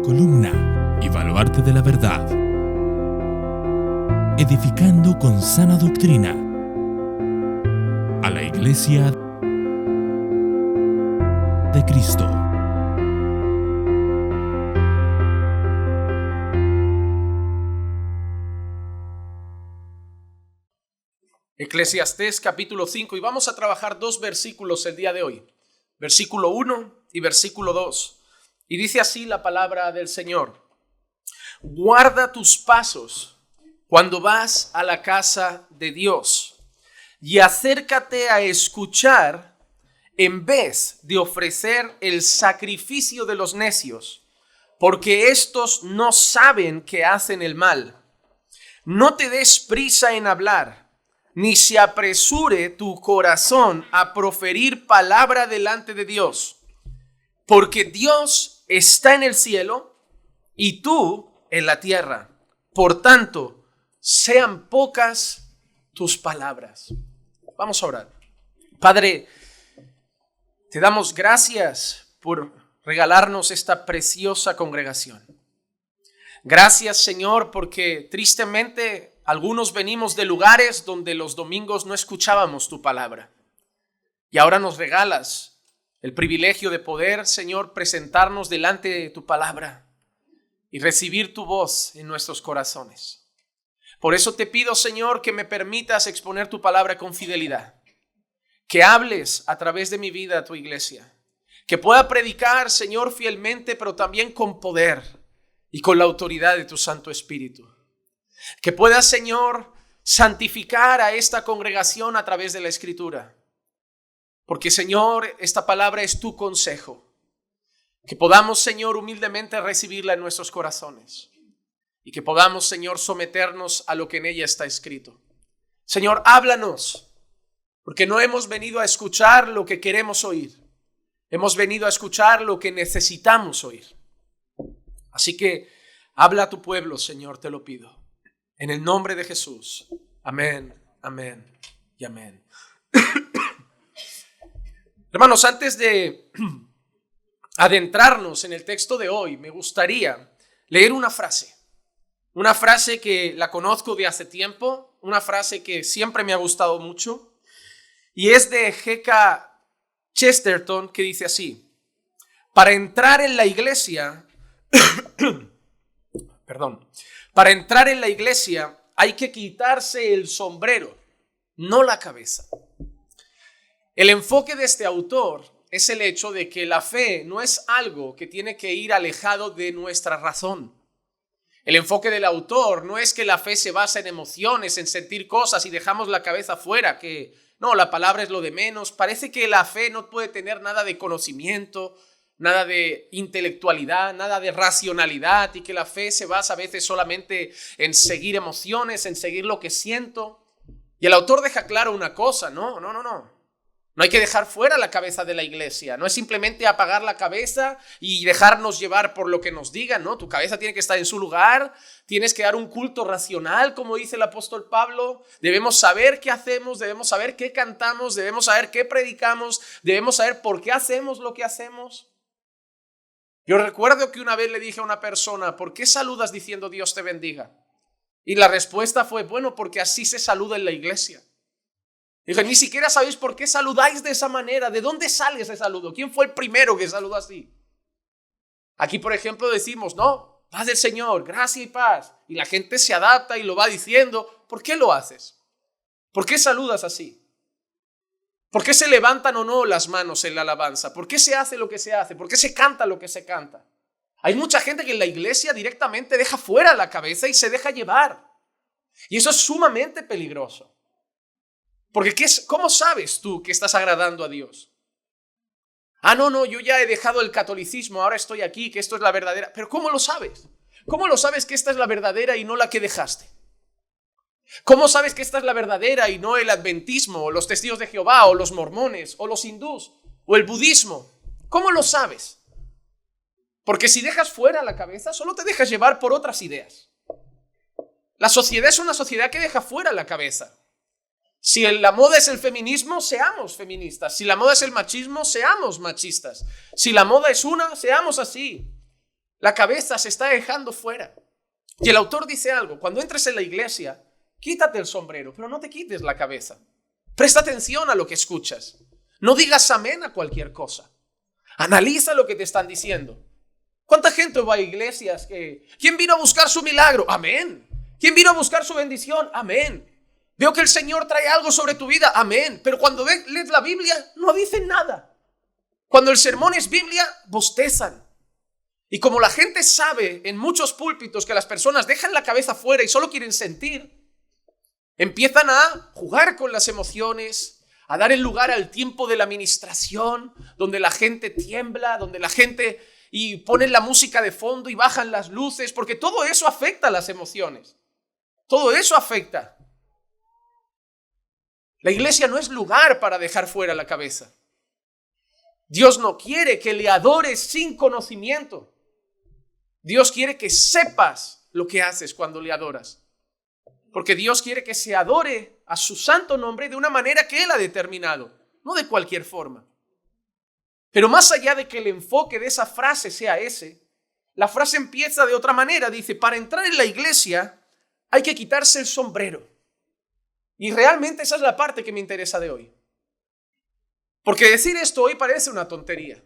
columna y baluarte de la verdad, edificando con sana doctrina a la Iglesia de Cristo. Eclesiastés capítulo 5, y vamos a trabajar dos versículos el día de hoy, versículo 1 y versículo 2, y dice así la palabra del Señor: guarda tus pasos cuando vas a la casa de Dios, y acércate a escuchar en vez de ofrecer el sacrificio de los necios, porque estos no saben que hacen el mal. No te des prisa en hablar, ni se apresure tu corazón a proferir palabra delante de Dios, porque Dios está en el cielo y tú en la tierra. Por tanto, sean pocas tus palabras. Vamos a orar. Padre, te damos gracias por regalarnos esta preciosa congregación. Gracias, Señor, porque tristemente algunos venimos de lugares donde los domingos no escuchábamos tu palabra. Y ahora nos regalas el privilegio de poder, Señor, presentarnos delante de tu palabra y recibir tu voz en nuestros corazones. Por eso te pido, Señor, que me permitas exponer tu palabra con fidelidad. Que hables a través de mi vida a tu iglesia. Que pueda predicar, Señor, fielmente, pero también con poder y con la autoridad de tu Santo Espíritu. Que puedas, Señor, santificar a esta congregación a través de la Escritura. Porque, Señor, esta palabra es tu consejo. Que podamos, Señor, humildemente recibirla en nuestros corazones. Y que podamos, Señor, someternos a lo que en ella está escrito. Señor, háblanos, porque no hemos venido a escuchar lo que queremos oír. Hemos venido a escuchar lo que necesitamos oír. Así que habla a tu pueblo, Señor, te lo pido. En el nombre de Jesús. Amén, amén y amén. Hermanos, antes de adentrarnos en el texto de hoy, me gustaría leer una frase. Una frase que la conozco de hace tiempo, una frase que siempre me ha gustado mucho, y es de G.K. Chesterton, que dice así: para entrar en la iglesia, para entrar en la iglesia hay que quitarse el sombrero, no la cabeza. El enfoque de este autor es el hecho de que la fe no es algo que tiene que ir alejado de nuestra razón. El enfoque del autor no es que la fe se basa en emociones, en sentir cosas y dejamos la cabeza fuera, que no, la palabra es lo de menos. Parece que la fe no puede tener nada de conocimiento, nada de intelectualidad, nada de racionalidad, y que la fe se basa a veces solamente en seguir emociones, en seguir lo que siento. Y el autor deja claro una cosa: no hay que dejar fuera la cabeza de la iglesia. No es simplemente apagar la cabeza y dejarnos llevar por lo que nos digan, no. Tu cabeza tiene que estar en su lugar, tienes que dar un culto racional, como dice el apóstol Pablo. Debemos saber qué hacemos, debemos saber qué cantamos, debemos saber qué predicamos, debemos saber por qué hacemos lo que hacemos. Yo recuerdo que una vez le dije a una persona: ¿por qué saludas diciendo Dios te bendiga? Y la respuesta fue: bueno, porque así se saluda en la iglesia. Dije: ni siquiera sabéis por qué saludáis de esa manera. ¿De dónde sale ese saludo? ¿Quién fue el primero que saludó así? Aquí, por ejemplo, decimos: no, paz del Señor, gracia y paz. Y la gente se adapta y lo va diciendo. ¿Por qué lo haces? ¿Por qué saludas así? ¿Por qué se levantan o no las manos en la alabanza? ¿Por qué se hace lo que se hace? ¿Por qué se canta lo que se canta? Hay mucha gente que en la iglesia directamente deja fuera la cabeza y se deja llevar. Y eso es sumamente peligroso. Porque ¿cómo sabes tú que estás agradando a Dios? No, yo ya he dejado el catolicismo, ahora estoy aquí, que esto es la verdadera. Pero ¿cómo lo sabes? ¿Cómo lo sabes que esta es la verdadera y no la que dejaste? ¿Cómo sabes que esta es la verdadera y no el adventismo, o los testigos de Jehová, o los mormones, o los hindús, o el budismo? ¿Cómo lo sabes? Porque si dejas fuera la cabeza, solo te dejas llevar por otras ideas. La sociedad es una sociedad que deja fuera la cabeza. Si la moda es el feminismo, seamos feministas. Si la moda es el machismo, seamos machistas. Si la moda es seamos así. La cabeza se está dejando fuera. Y el autor dice algo: cuando entres en la iglesia, quítate el sombrero, pero no te quites la cabeza. Presta atención a lo que escuchas. No digas amén a cualquier cosa. Analiza lo que te están diciendo. ¿Cuánta gente va a iglesias que... ¿Quién vino a buscar su milagro? Amén. ¿Quién vino a buscar su bendición? Amén. Veo que el Señor trae algo sobre tu vida. Amén. Pero cuando lees la Biblia, no dicen nada. Cuando el sermón es Biblia, bostezan. Y como la gente sabe en muchos púlpitos que las personas dejan la cabeza fuera y solo quieren sentir, empiezan a jugar con las emociones, a dar el lugar al tiempo de la ministración, donde la gente tiembla, donde la gente y ponen la música de fondo y bajan las luces, porque todo eso afecta a las emociones. Todo eso afecta. La iglesia no es lugar para dejar fuera la cabeza. Dios no quiere que le adores sin conocimiento. Dios quiere que sepas lo que haces cuando le adoras. Porque Dios quiere que se adore a su santo nombre de una manera que Él ha determinado, no de cualquier forma. Pero más allá de que el enfoque de esa frase sea ese, la frase empieza de otra manera. Dice, para entrar en la iglesia hay que quitarse el sombrero. Y realmente esa es la parte que me interesa de hoy. Porque decir esto hoy parece una tontería.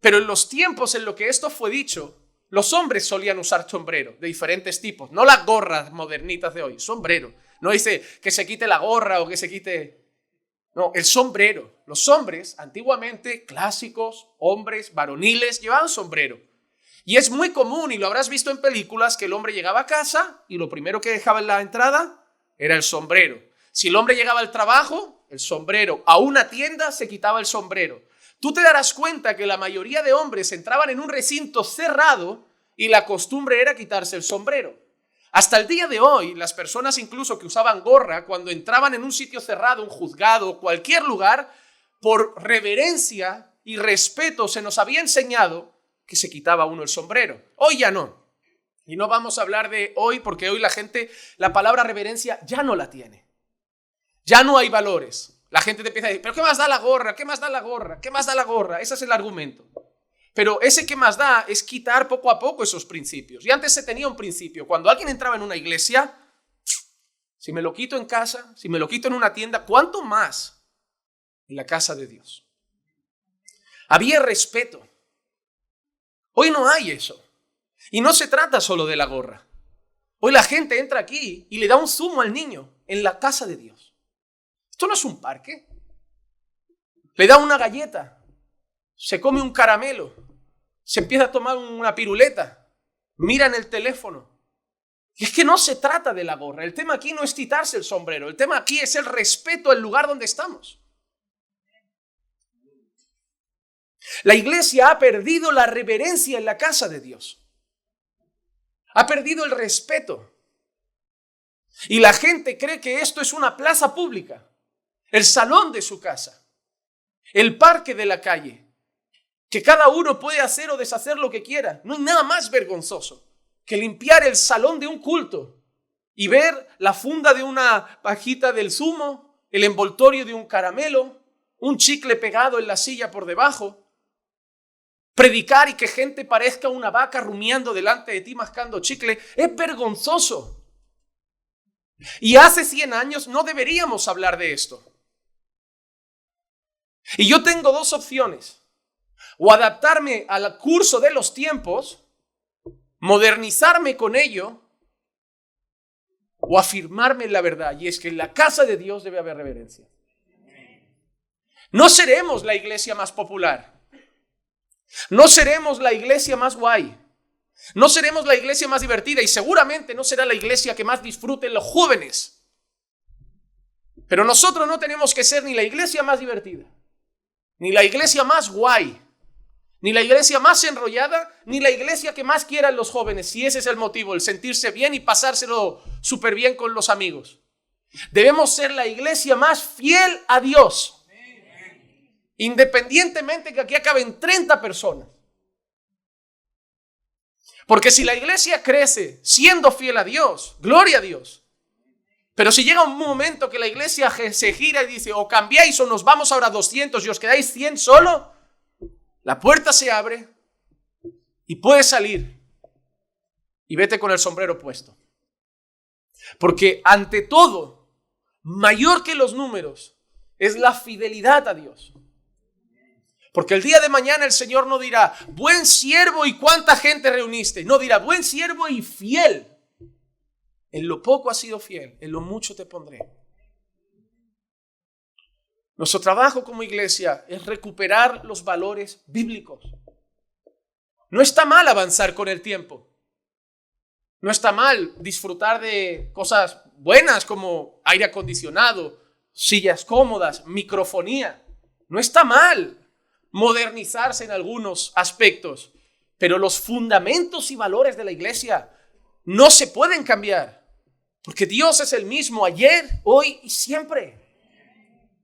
Pero en los tiempos en los que esto fue dicho, los hombres solían usar sombrero de diferentes tipos. No las gorras modernitas de hoy, sombrero. No dice que se quite la gorra o que se quite... No, el sombrero. Los hombres, antiguamente, clásicos, hombres, varoniles, llevaban sombrero. Y es muy común, y lo habrás visto en películas, que el hombre llegaba a casa y lo primero que dejaba en la entrada era el sombrero. Si el hombre llegaba al trabajo, el sombrero. A una tienda se quitaba el sombrero. Tú te darás cuenta que la mayoría de hombres entraban en un recinto cerrado y la costumbre era quitarse el sombrero. Hasta el día de hoy, las personas incluso que usaban gorra, cuando entraban en un sitio cerrado, un juzgado o cualquier lugar, por reverencia y respeto se nos había enseñado que se quitaba uno el sombrero. Hoy ya no. Y no vamos a hablar de hoy porque hoy la gente, la palabra reverencia ya no la tiene. Ya no hay valores. La gente te empieza a decir, ¿pero qué más da la gorra? ¿Qué más da la gorra? ¿Qué más da la gorra? Ese es el argumento. Pero ese que más da es quitar poco a poco esos principios. Y antes se tenía un principio. Cuando alguien entraba en una iglesia, si me lo quito en casa, si me lo quito en una tienda, ¿cuánto más en la casa de Dios? Había respeto. Hoy no hay eso. Y no se trata solo de la gorra. Hoy la gente entra aquí y le da un zumo al niño en la casa de Dios. Esto no es un parque. Le da una galleta, se come un caramelo, se empieza a tomar una piruleta, mira en el teléfono. Y es que no se trata de la gorra. El tema aquí no es quitarse el sombrero. El tema aquí es el respeto al lugar donde estamos. La iglesia ha perdido la reverencia en la casa de Dios. Ha perdido el respeto. Y la gente cree que esto es una plaza pública, el salón de su casa, el parque de la calle, que cada uno puede hacer o deshacer lo que quiera. No hay nada más vergonzoso que limpiar el salón de un culto y ver la funda de una pajita del zumo, el envoltorio de un caramelo, un chicle pegado en la silla por debajo, predicar y que gente parezca una vaca rumiando delante de ti mascando chicle. Es vergonzoso. Y hace 100 años no deberíamos hablar de esto. Y yo tengo dos opciones: o adaptarme al curso de los tiempos, modernizarme con ello, o afirmarme en la verdad. Y es que en la casa de Dios debe haber reverencia. No seremos la iglesia más popular. No seremos la iglesia más guay. No seremos la iglesia más divertida y seguramente no será la iglesia que más disfruten los jóvenes. Pero nosotros no tenemos que ser ni la iglesia más divertida, ni la iglesia más guay, ni la iglesia más enrollada, ni la iglesia que más quieran los jóvenes, si ese es el motivo, el sentirse bien y pasárselo súper bien con los amigos. Debemos ser la iglesia más fiel a Dios, independientemente que aquí acaben 30 personas. Porque si la iglesia crece siendo fiel a Dios, gloria a Dios. Pero si llega un momento que la iglesia se gira y dice, o cambiáis o nos vamos ahora 200 y os quedáis 100 solo, la puerta se abre y puede salir y vete con el sombrero puesto. Porque ante todo, mayor que los números, es la fidelidad a Dios. Porque el día de mañana el Señor no dirá, buen siervo y cuánta gente reuniste. No, dirá, buen siervo y fiel. En lo poco has sido fiel, en lo mucho te pondré. Nuestro trabajo como iglesia es recuperar los valores bíblicos. No está mal avanzar con el tiempo. No está mal disfrutar de cosas buenas como aire acondicionado, sillas cómodas, microfonía. No está mal modernizarse en algunos aspectos, pero los fundamentos y valores de la iglesia no se pueden cambiar, porque Dios es el mismo ayer, hoy y siempre.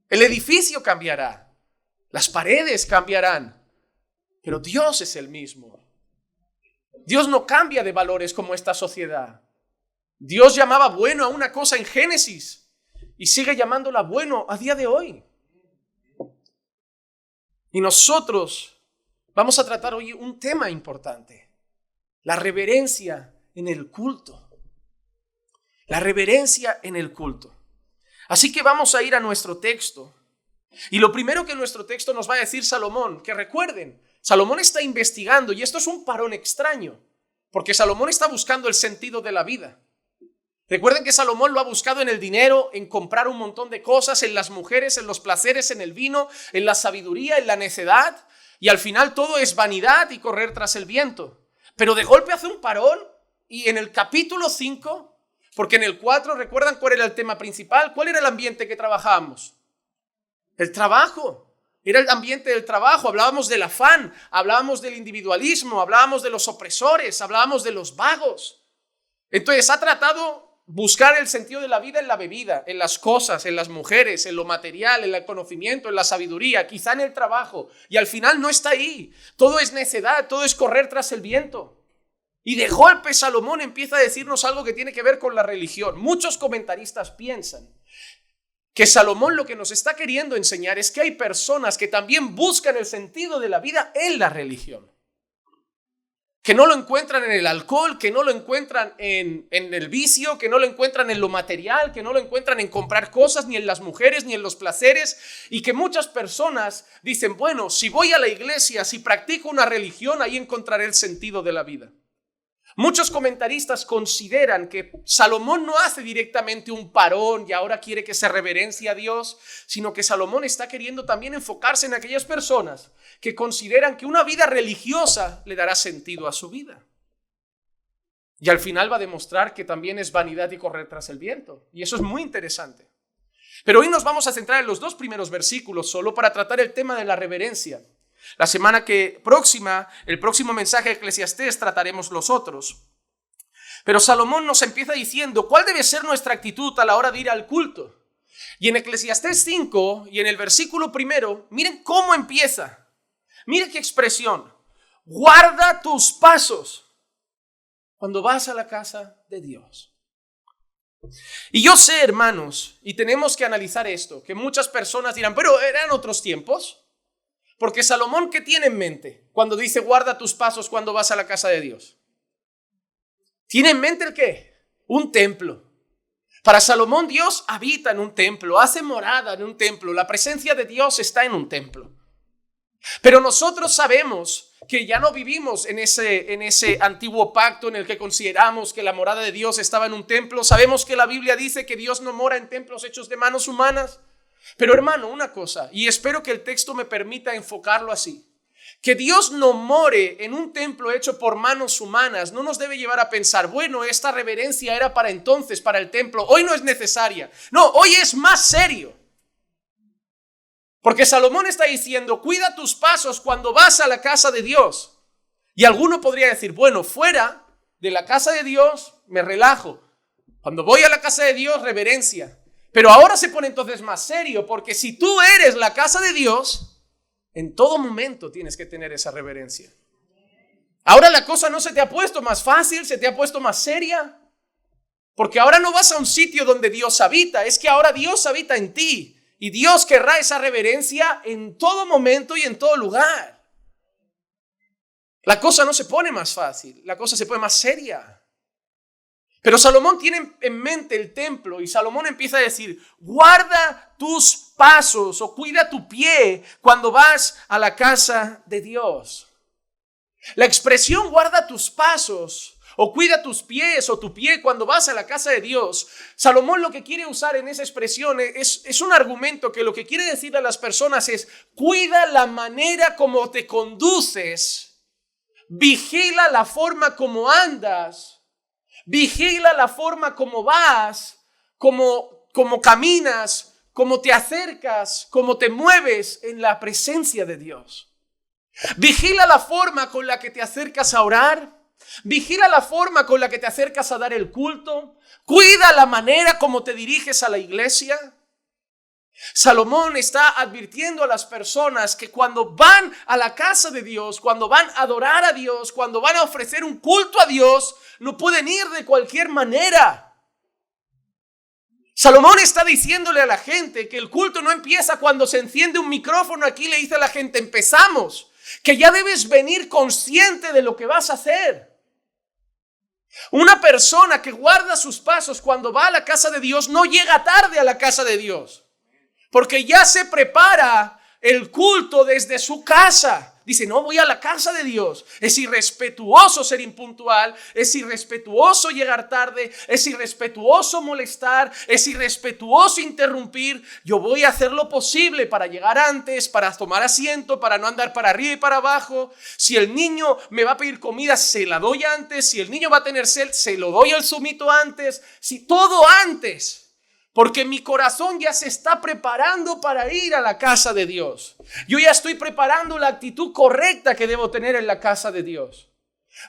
El edificio cambiará, las paredes cambiarán, pero Dios es el mismo. Dios no cambia de valores como esta sociedad. Dios llamaba bueno a una cosa en Génesis y sigue llamándola bueno a día de hoy. Y nosotros vamos a tratar hoy un tema importante: la reverencia en el culto. La reverencia en el culto. Así que vamos a ir a nuestro texto. Y lo primero que nuestro texto nos va a decir Salomón, que recuerden, Salomón está investigando, y esto es un parón extraño, porque Salomón está buscando el sentido de la vida. Recuerden que Salomón lo ha buscado en el dinero, en comprar un montón de cosas, en las mujeres, en los placeres, en el vino, en la sabiduría, en la necedad, y al final todo es vanidad y correr tras el viento. Pero de golpe hace un parón, y en el capítulo 5, porque en el 4, ¿recuerdan cuál era el tema principal? ¿Cuál era el ambiente que trabajábamos? El trabajo. Era el ambiente del trabajo. Hablábamos del afán, hablábamos del individualismo, hablábamos de los opresores, hablábamos de los vagos. Entonces ha tratado buscar el sentido de la vida en la bebida, en las cosas, en las mujeres, en lo material, en el conocimiento, en la sabiduría, quizá en el trabajo. Y al final no está ahí. Todo es necedad, todo es correr tras el viento. Y de golpe Salomón empieza a decirnos algo que tiene que ver con la religión. Muchos comentaristas piensan que Salomón lo que nos está queriendo enseñar es que hay personas que también buscan el sentido de la vida en la religión. Que no lo encuentran en el alcohol, que no lo encuentran en el vicio, que no lo encuentran en lo material, que no lo encuentran en comprar cosas, ni en las mujeres, ni en los placeres. Y que muchas personas dicen, bueno, si voy a la iglesia, si practico una religión, ahí encontraré el sentido de la vida. Muchos comentaristas consideran que Salomón no hace directamente un parón y ahora quiere que se reverencie a Dios, sino que Salomón está queriendo también enfocarse en aquellas personas que consideran que una vida religiosa le dará sentido a su vida. Y al final va a demostrar que también es vanidad y correr tras el viento. Y eso es muy interesante. Pero hoy nos vamos a centrar en los 2 primeros versículos solo para tratar el tema de la reverencia. La semana próxima, el próximo mensaje de Eclesiastés, trataremos los otros. Pero Salomón nos empieza diciendo cuál debe ser nuestra actitud a la hora de ir al culto. Y en Eclesiastés 5 y en el versículo 1, miren cómo empieza. Miren qué expresión. Guarda tus pasos cuando vas a la casa de Dios. Y yo sé, hermanos, y tenemos que analizar esto, que muchas personas dirán, pero ¿eran otros tiempos? Porque Salomón, ¿qué tiene en mente cuando dice guarda tus pasos cuando vas a la casa de Dios? ¿Tiene en mente el qué? Un templo. Para Salomón, Dios habita en un templo, hace morada en un templo. La presencia de Dios está en un templo. Pero nosotros sabemos que ya no vivimos en ese antiguo pacto en el que consideramos que la morada de Dios estaba en un templo. Sabemos que la Biblia dice que Dios no mora en templos hechos de manos humanas. Pero hermano, una cosa, y espero que el texto me permita enfocarlo así, que Dios no more en un templo hecho por manos humanas no nos debe llevar a pensar, bueno, esta reverencia era para entonces, para el templo, hoy no es necesaria. No, hoy es más serio. Porque Salomón está diciendo, cuida tus pasos cuando vas a la casa de Dios. Y alguno podría decir, bueno, fuera de la casa de Dios me relajo. Cuando voy a la casa de Dios, reverencia. Pero ahora se pone entonces más serio, porque si tú eres la casa de Dios, en todo momento tienes que tener esa reverencia. Ahora la cosa no se te ha puesto más fácil, se te ha puesto más seria, porque ahora no vas a un sitio donde Dios habita, es que ahora Dios habita en ti, y Dios querrá esa reverencia en todo momento y en todo lugar. La cosa no se pone más fácil, la cosa se pone más seria. Pero Salomón tiene en mente el templo y Salomón empieza a decir, guarda tus pasos o cuida tu pie cuando vas a la casa de Dios. La expresión guarda tus pasos o cuida tus pies o tu pie cuando vas a la casa de Dios. Salomón lo que quiere usar en esa expresión es un argumento que lo que quiere decir a las personas es cuida la manera como te conduces, vigila la forma como andas. Vigila la forma como vas, como caminas, cómo te acercas, cómo te mueves en la presencia de Dios. Vigila la forma con la que te acercas a orar. Vigila la forma con la que te acercas a dar el culto. Cuida la manera como te diriges a la iglesia. Salomón está advirtiendo a las personas que cuando van a la casa de Dios, cuando van a adorar a Dios, cuando van a ofrecer un culto a Dios, no pueden ir de cualquier manera. Salomón está diciéndole a la gente que el culto no empieza cuando se enciende un micrófono. Aquí le dice a la gente, empezamos, que ya debes venir consciente de lo que vas a hacer. Una persona que guarda sus pasos cuando va a la casa de Dios no llega tarde a la casa de Dios. Porque ya se prepara el culto desde su casa. Dice, no, voy a la casa de Dios. Es irrespetuoso ser impuntual. Es irrespetuoso llegar tarde. Es irrespetuoso molestar. Es irrespetuoso interrumpir. Yo voy a hacer lo posible para llegar antes, para tomar asiento, para no andar para arriba y para abajo. Si el niño me va a pedir comida, se la doy antes. Si el niño va a tener sed, se lo doy al zumito antes. Si todo antes. Porque mi corazón ya se está preparando para ir a la casa de Dios. Yo ya estoy preparando la actitud correcta que debo tener en la casa de Dios.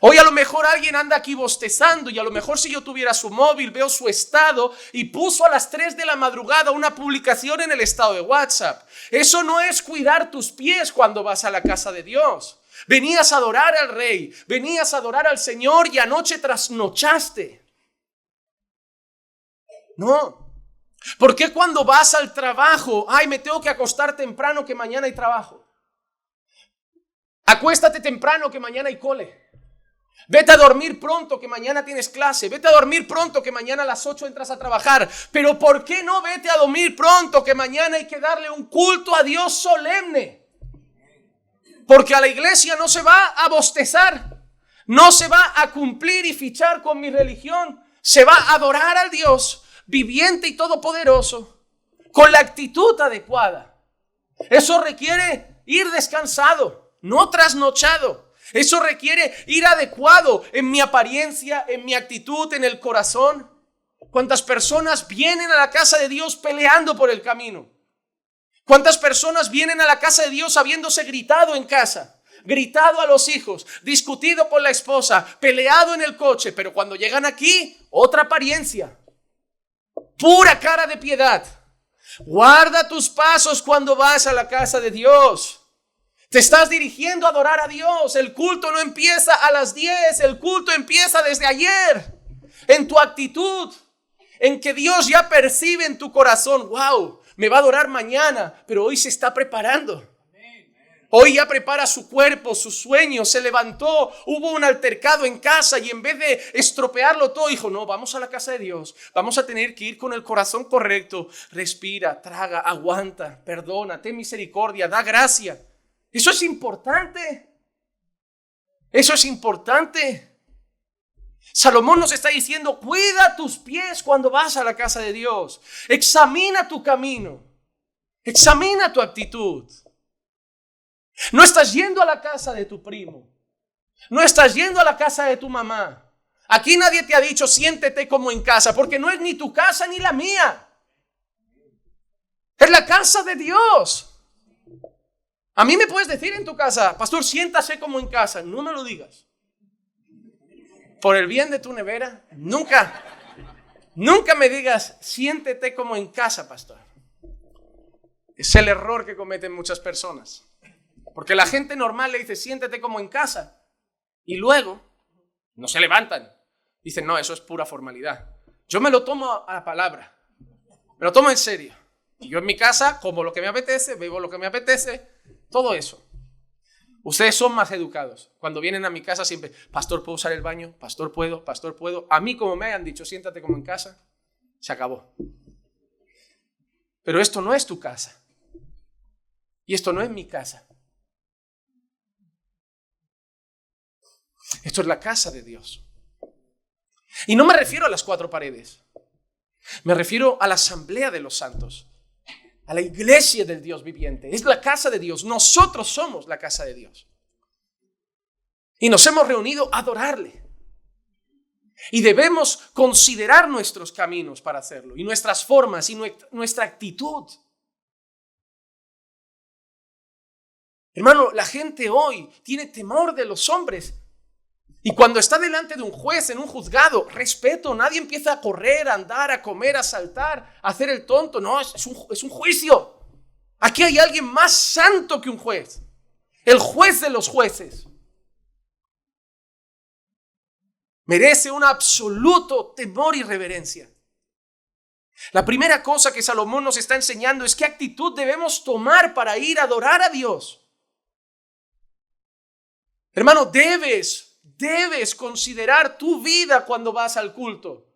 Hoy a lo mejor alguien anda aquí bostezando y a lo mejor si yo tuviera su móvil, veo su estado y puso a las 3 de la madrugada una publicación en el estado de WhatsApp. Eso no es cuidar tus pies cuando vas a la casa de Dios. Venías a adorar al Rey, venías a adorar al Señor y anoche trasnochaste. No. ¿Por qué cuando vas al trabajo, me tengo que acostar temprano que mañana hay trabajo? Acuéstate temprano que mañana hay cole. Vete a dormir pronto que mañana tienes clase. Vete a dormir pronto que mañana a las 8 entras a trabajar. Pero ¿por qué no vete a dormir pronto que mañana hay que darle un culto a Dios solemne? Porque a la iglesia no se va a bostezar. No se va a cumplir y fichar con mi religión. Se va a adorar al Dios viviente y todopoderoso, con la actitud adecuada. Eso requiere ir descansado, no trasnochado. Eso requiere ir adecuado en mi apariencia, en mi actitud, en el corazón. ¿Cuántas personas vienen a la casa de Dios peleando por el camino? ¿Cuántas personas vienen a la casa de Dios habiéndose gritado en casa? Gritado a los hijos, discutido con la esposa, peleado en el coche, pero cuando llegan aquí, otra apariencia. Pura cara de piedad. Guarda tus pasos cuando vas a la casa de Dios. Te estás dirigiendo a adorar a Dios. El culto no empieza a las 10. El culto empieza desde ayer. En tu actitud. En que Dios ya percibe en tu corazón. Wow, me va a adorar mañana. Pero hoy se está preparando. Hoy ya prepara su cuerpo, sus sueños, se levantó, hubo un altercado en casa y en vez de estropearlo todo, dijo, no, vamos a la casa de Dios, vamos a tener que ir con el corazón correcto. Respira, traga, aguanta, perdona, ten misericordia, da gracia. Eso es importante. Eso es importante. Salomón nos está diciendo, cuida tus pies cuando vas a la casa de Dios. Examina tu camino, examina tu actitud. No estás yendo a la casa de tu primo. No estás yendo a la casa de tu mamá. Aquí nadie te ha dicho siéntete como en casa, porque no es ni tu casa ni la mía. Es la casa de Dios. A mí me puedes decir en tu casa, pastor, siéntase como en casa. No me lo digas. Por el bien de tu nevera, nunca me digas siéntete como en casa, pastor. Es el error que cometen muchas personas. Porque la gente normal le dice, siéntete como en casa. Y luego no se levantan. Dicen, no, eso es pura formalidad. Yo me lo tomo a la palabra. Me lo tomo en serio. Y yo en mi casa como lo que me apetece, bebo lo que me apetece. Todo eso. Ustedes son más educados. Cuando vienen a mi casa siempre, pastor, ¿puedo usar el baño? Pastor, ¿puedo? Pastor, ¿puedo? A mí, como me hayan dicho, siéntate como en casa, se acabó. Pero esto no es tu casa. Y esto no es mi casa. Esto es la casa de Dios. Y no me refiero a las 4 paredes. Me refiero a la asamblea de los santos. A la iglesia del Dios viviente. Es la casa de Dios. Nosotros somos la casa de Dios. Y nos hemos reunido a adorarle. Y debemos considerar nuestros caminos para hacerlo. Y nuestras formas y nuestra actitud. Hermano, la gente hoy tiene temor de los hombres. Y cuando está delante de un juez en un juzgado, respeto, nadie empieza a correr, a andar, a comer, a saltar, a hacer el tonto. No, es un juicio. Aquí hay alguien más santo que un juez. El juez de los jueces. Merece un absoluto temor y reverencia. La primera cosa que Salomón nos está enseñando es qué actitud debemos tomar para ir a adorar a Dios. Hermano, debes considerar tu vida cuando vas al culto.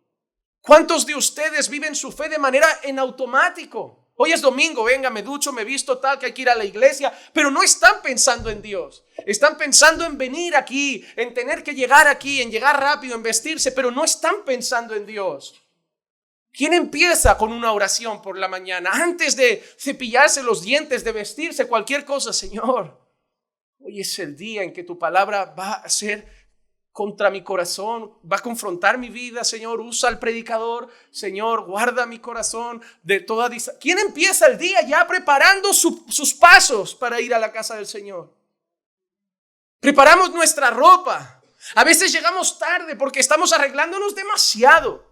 ¿Cuántos de ustedes viven su fe de manera en automático? Hoy es domingo, venga, me ducho, me visto tal, que hay que ir a la iglesia, pero no están pensando en Dios. Están pensando en venir aquí, en tener que llegar aquí, en llegar rápido, en vestirse, pero no están pensando en Dios. ¿Quién empieza con una oración por la mañana? Antes de cepillarse los dientes, de vestirse, cualquier cosa, Señor, hoy es el día en que tu palabra va a ser contra mi corazón, va a confrontar mi vida, Señor, usa al predicador, Señor, guarda mi corazón de toda distracción. ¿Quién empieza el día ya preparando sus pasos para ir a la casa del Señor? Preparamos nuestra ropa. A veces llegamos tarde porque estamos arreglándonos demasiado.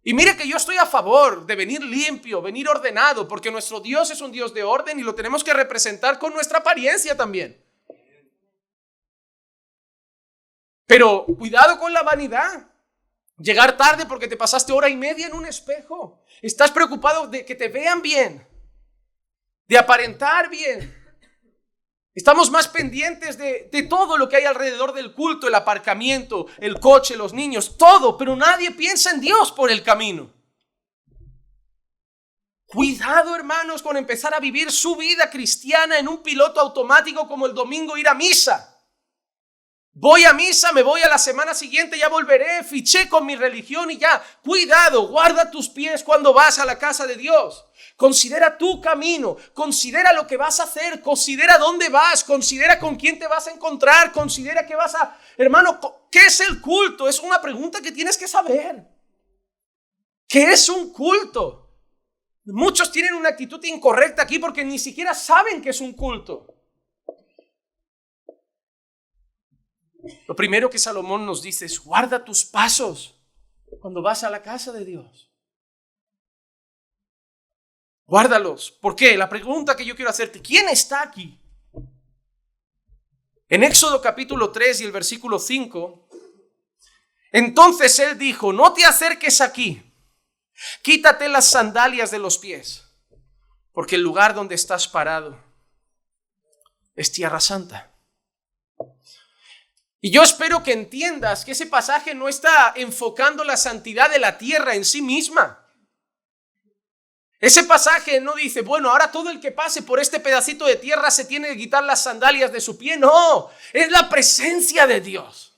Y mire que yo estoy a favor de venir limpio, venir ordenado, porque nuestro Dios es un Dios de orden y lo tenemos que representar con nuestra apariencia también. Pero cuidado con la vanidad. Llegar tarde porque te pasaste 1:30 en un espejo. Estás preocupado de que te vean bien, de aparentar bien. Estamos más pendientes de todo lo que hay alrededor del culto, el aparcamiento, el coche, los niños, todo, pero nadie piensa en Dios por el camino. Cuidado, hermanos, con empezar a vivir su vida cristiana en un piloto automático como el domingo ir a misa. Voy a misa, me voy a la semana siguiente, ya volveré, fiché con mi religión y ya. Cuidado, guarda tus pies cuando vas a la casa de Dios. Considera tu camino, considera lo que vas a hacer, considera dónde vas, considera con quién te vas a encontrar, considera qué vas a... Hermano, ¿qué es el culto? Es una pregunta que tienes que saber. ¿Qué es un culto? Muchos tienen una actitud incorrecta aquí porque ni siquiera saben qué es un culto. Lo primero que Salomón nos dice es: guarda tus pasos cuando vas a la casa de Dios. Guárdalos. ¿Por qué? La pregunta que yo quiero hacerte: ¿quién está aquí? En Éxodo capítulo 3 y el versículo 5, entonces él dijo: no te acerques aquí, quítate las sandalias de los pies, porque el lugar donde estás parado es tierra santa. Y yo espero que entiendas que ese pasaje no está enfocando la santidad de la tierra en sí misma. Ese pasaje no dice: bueno, ahora todo el que pase por este pedacito de tierra se tiene que quitar las sandalias de su pie. No, es la presencia de Dios.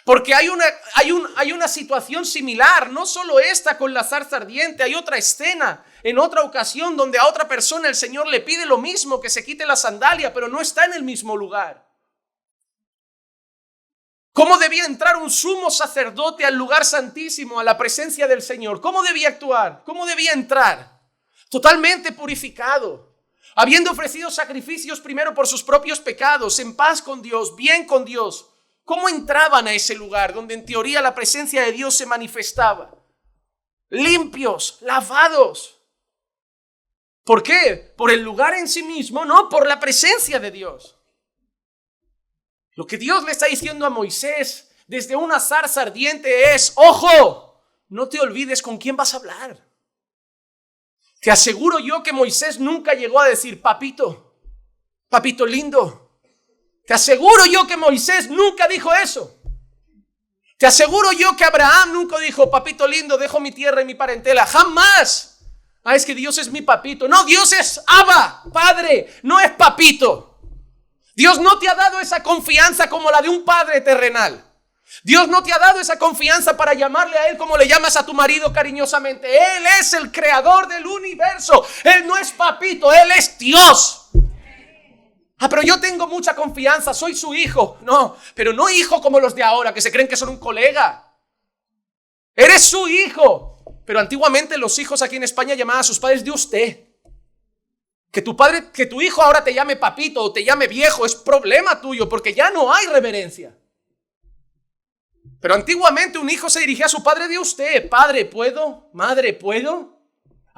Porque hay una situación similar, no solo esta con la zarza ardiente, hay otra escena en otra ocasión donde a otra persona el Señor le pide lo mismo, que se quite la sandalia, pero no está en el mismo lugar. ¿Cómo debía entrar un sumo sacerdote al lugar santísimo, a la presencia del Señor? ¿Cómo debía actuar? ¿Cómo debía entrar? Totalmente purificado, habiendo ofrecido sacrificios primero por sus propios pecados, en paz con Dios, bien con Dios. ¿Cómo entraban a ese lugar donde en teoría la presencia de Dios se manifestaba? Limpios, lavados. ¿Por qué? Por el lugar en sí mismo, no, por la presencia de Dios. Lo que Dios le está diciendo a Moisés desde una zarza ardiente es: ojo, no te olvides con quién vas a hablar. Te aseguro yo que Moisés nunca llegó a decir: papito, papito lindo, Te aseguro yo que Moisés nunca dijo eso. Te aseguro yo que Abraham nunca dijo, papito lindo, dejo mi tierra y mi parentela. Jamás. Es que Dios es mi papito. No, Dios es Abba, Padre, no es papito. Dios no te ha dado esa confianza como la de un padre terrenal. Dios no te ha dado esa confianza para llamarle a Él como le llamas a tu marido cariñosamente. Él es el creador del universo. Él no es papito, Él es Dios. Pero yo tengo mucha confianza, soy su hijo. No, pero no hijo como los de ahora, que se creen que son un colega. Eres su hijo. Pero antiguamente los hijos aquí en España llamaban a sus padres de usted. Que tu hijo ahora te llame papito o te llame viejo es problema tuyo, porque ya no hay reverencia. Pero antiguamente un hijo se dirigía a su padre de usted. Padre, ¿puedo? Madre, ¿puedo?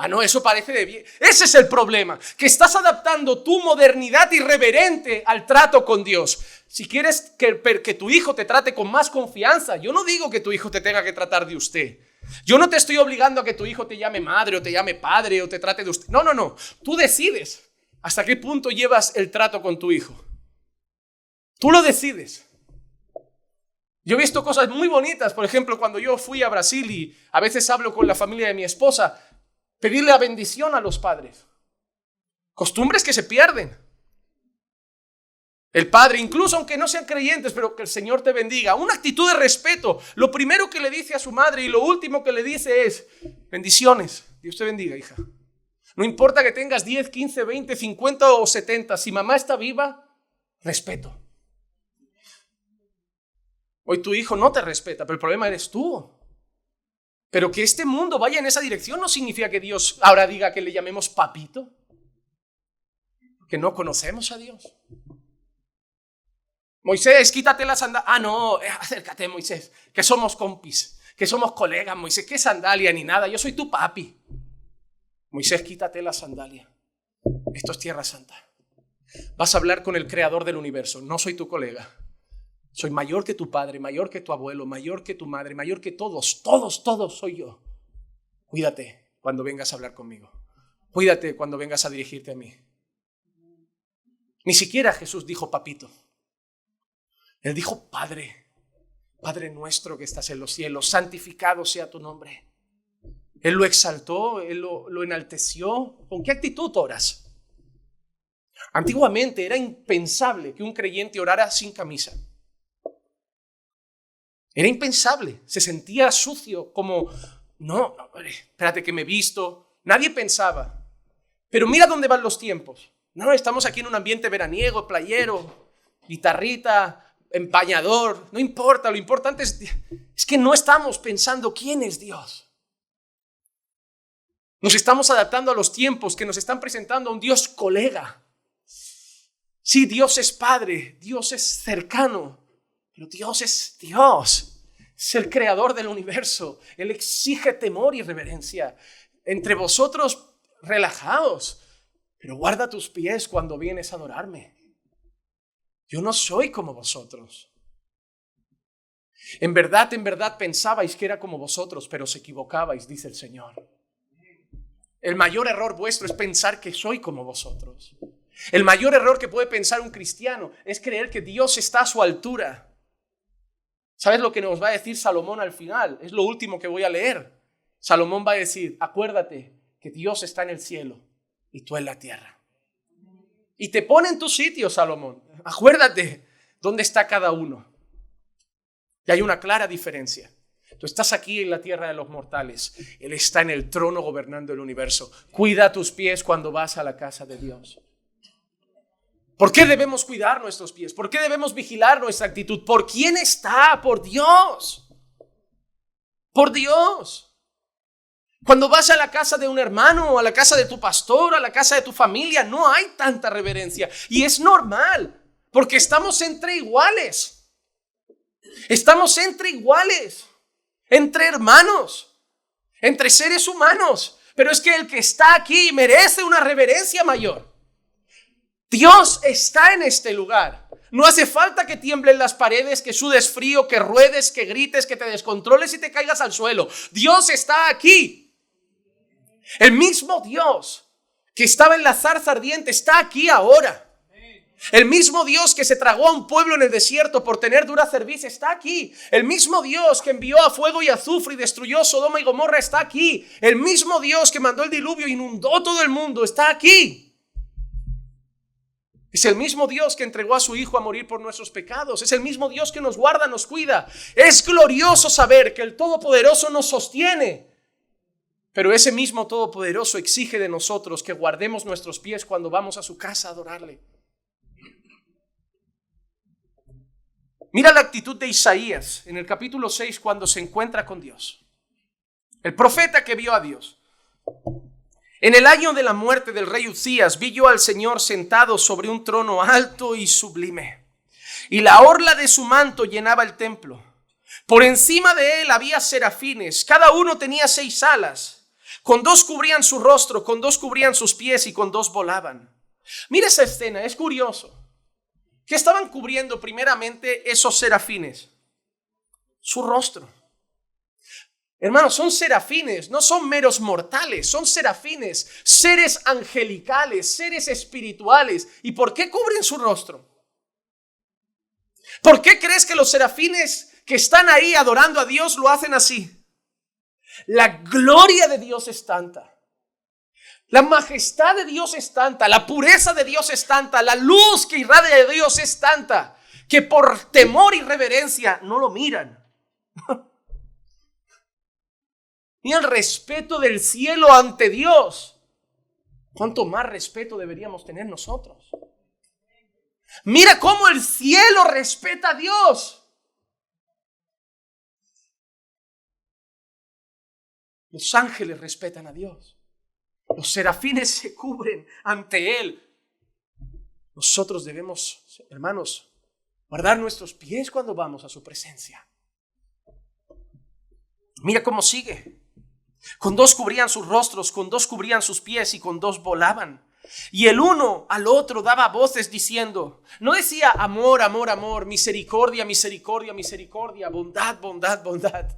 No, eso parece de bien. Ese es el problema, que estás adaptando tu modernidad irreverente al trato con Dios. Si quieres que tu hijo te trate con más confianza, yo no digo que tu hijo te tenga que tratar de usted. Yo no te estoy obligando a que tu hijo te llame madre o te llame padre o te trate de usted. No. Tú decides hasta qué punto llevas el trato con tu hijo. Tú lo decides. Yo he visto cosas muy bonitas. Por ejemplo, cuando yo fui a Brasil y a veces hablo con la familia de mi esposa, pedirle la bendición a los padres. Costumbres que se pierden. El padre, incluso aunque no sean creyentes, pero que el Señor te bendiga. Una actitud de respeto. Lo primero que le dice a su madre y lo último que le dice es: bendiciones. Dios te bendiga, hija. No importa que tengas 10, 15, 20, 50 o 70. Si mamá está viva, respeto. Hoy tu hijo no te respeta, pero el problema eres tú. Pero que este mundo vaya en esa dirección no significa que Dios ahora diga que le llamemos papito. Que no conocemos a Dios. Moisés, quítate la sandalia. No, acércate, Moisés, que somos compis, que somos colegas, Moisés. ¿Qué sandalia ni nada? Yo soy tu papi. Moisés, quítate la sandalia. Esto es tierra santa. Vas a hablar con el creador del universo. No soy tu colega. Soy mayor que tu padre, mayor que tu abuelo, mayor que tu madre, mayor que todos soy yo. Cuídate cuando vengas a hablar conmigo. Cuídate cuando vengas a dirigirte a mí. Ni siquiera Jesús dijo papito. Él dijo Padre, Padre nuestro que estás en los cielos, santificado sea tu nombre. Él lo exaltó, Él lo enalteció. ¿Con qué actitud oras? Antiguamente era impensable que un creyente orara sin camisa. Era impensable, se sentía sucio, como, no, espérate que me he visto. Nadie pensaba. Pero mira dónde van los tiempos. No, estamos aquí en un ambiente veraniego, playero, guitarrita, empañador. No importa, lo importante es que no estamos pensando quién es Dios. Nos estamos adaptando a los tiempos que nos están presentando a un Dios colega. Sí, Dios es Padre, Dios es cercano. Pero Dios es Dios, es el creador del universo. Él exige temor y reverencia. Entre vosotros, relajaos, pero guarda tus pies cuando vienes a adorarme. Yo no soy como vosotros. En verdad pensabais que era como vosotros, pero os equivocabais, dice el Señor. El mayor error vuestro es pensar que soy como vosotros. El mayor error que puede pensar un cristiano es creer que Dios está a su altura. ¿Sabes lo que nos va a decir Salomón al final? Es lo último que voy a leer. Salomón va a decir: acuérdate que Dios está en el cielo y tú en la tierra. Y te pone en tu sitio, Salomón. Acuérdate dónde está cada uno. Y hay una clara diferencia. Tú estás aquí en la tierra de los mortales. Él está en el trono gobernando el universo. Cuida tus pies cuando vas a la casa de Dios. ¿Por qué debemos cuidar nuestros pies? ¿Por qué debemos vigilar nuestra actitud? ¿Por quién está? Por Dios. Por Dios. Cuando vas a la casa de un hermano, a la casa de tu pastor, a la casa de tu familia, no hay tanta reverencia. Y es normal, porque estamos entre iguales. Estamos entre iguales, entre hermanos, entre seres humanos. Pero es que el que está aquí merece una reverencia mayor. Dios está en este lugar. No hace falta que tiemblen las paredes, que sudes frío, que ruedes, que grites, que te descontroles y te caigas al suelo. Dios está aquí. El mismo Dios que estaba en la zarza ardiente está aquí ahora. El mismo Dios que se tragó a un pueblo en el desierto por tener dura cerviz está aquí. El mismo Dios que envió a fuego y azufre y destruyó Sodoma y Gomorra está aquí. El mismo Dios que mandó el diluvio e inundó todo el mundo está aquí. Es el mismo Dios que entregó a su Hijo a morir por nuestros pecados. Es el mismo Dios que nos guarda, nos cuida. Es glorioso saber que el Todopoderoso nos sostiene. Pero ese mismo Todopoderoso exige de nosotros que guardemos nuestros pies cuando vamos a su casa a adorarle. Mira la actitud de Isaías en el capítulo 6 cuando se encuentra con Dios. El profeta que vio a Dios. En el año de la muerte del rey Uzías vi yo al Señor sentado sobre un trono alto y sublime. Y la orla de su manto llenaba el templo. Por encima de él había serafines. Cada uno tenía 6 alas. Con 2 cubrían su rostro, con 2 cubrían sus pies y con 2 volaban. Mira esa escena, es curioso. ¿Qué estaban cubriendo primeramente esos serafines? Su rostro. Hermanos, son serafines, no son meros mortales, son serafines, seres angelicales, seres espirituales. ¿Y por qué cubren su rostro? ¿Por qué crees que los serafines que están ahí adorando a Dios lo hacen así? La gloria de Dios es tanta. La majestad de Dios es tanta, la pureza de Dios es tanta, la luz que irradia de Dios es tanta, que por temor y reverencia no lo miran. Ni el respeto del cielo ante Dios. ¿Cuánto más respeto deberíamos tener nosotros? Mira cómo el cielo respeta a Dios. Los ángeles respetan a Dios. Los serafines se cubren ante Él. Nosotros debemos, hermanos, guardar nuestros pies cuando vamos a su presencia. Mira cómo sigue. Con 2 cubrían sus rostros, con 2 cubrían sus pies y con 2 volaban. Y el uno al otro daba voces diciendo, no decía amor, amor, amor, misericordia, misericordia, misericordia, bondad, bondad, bondad.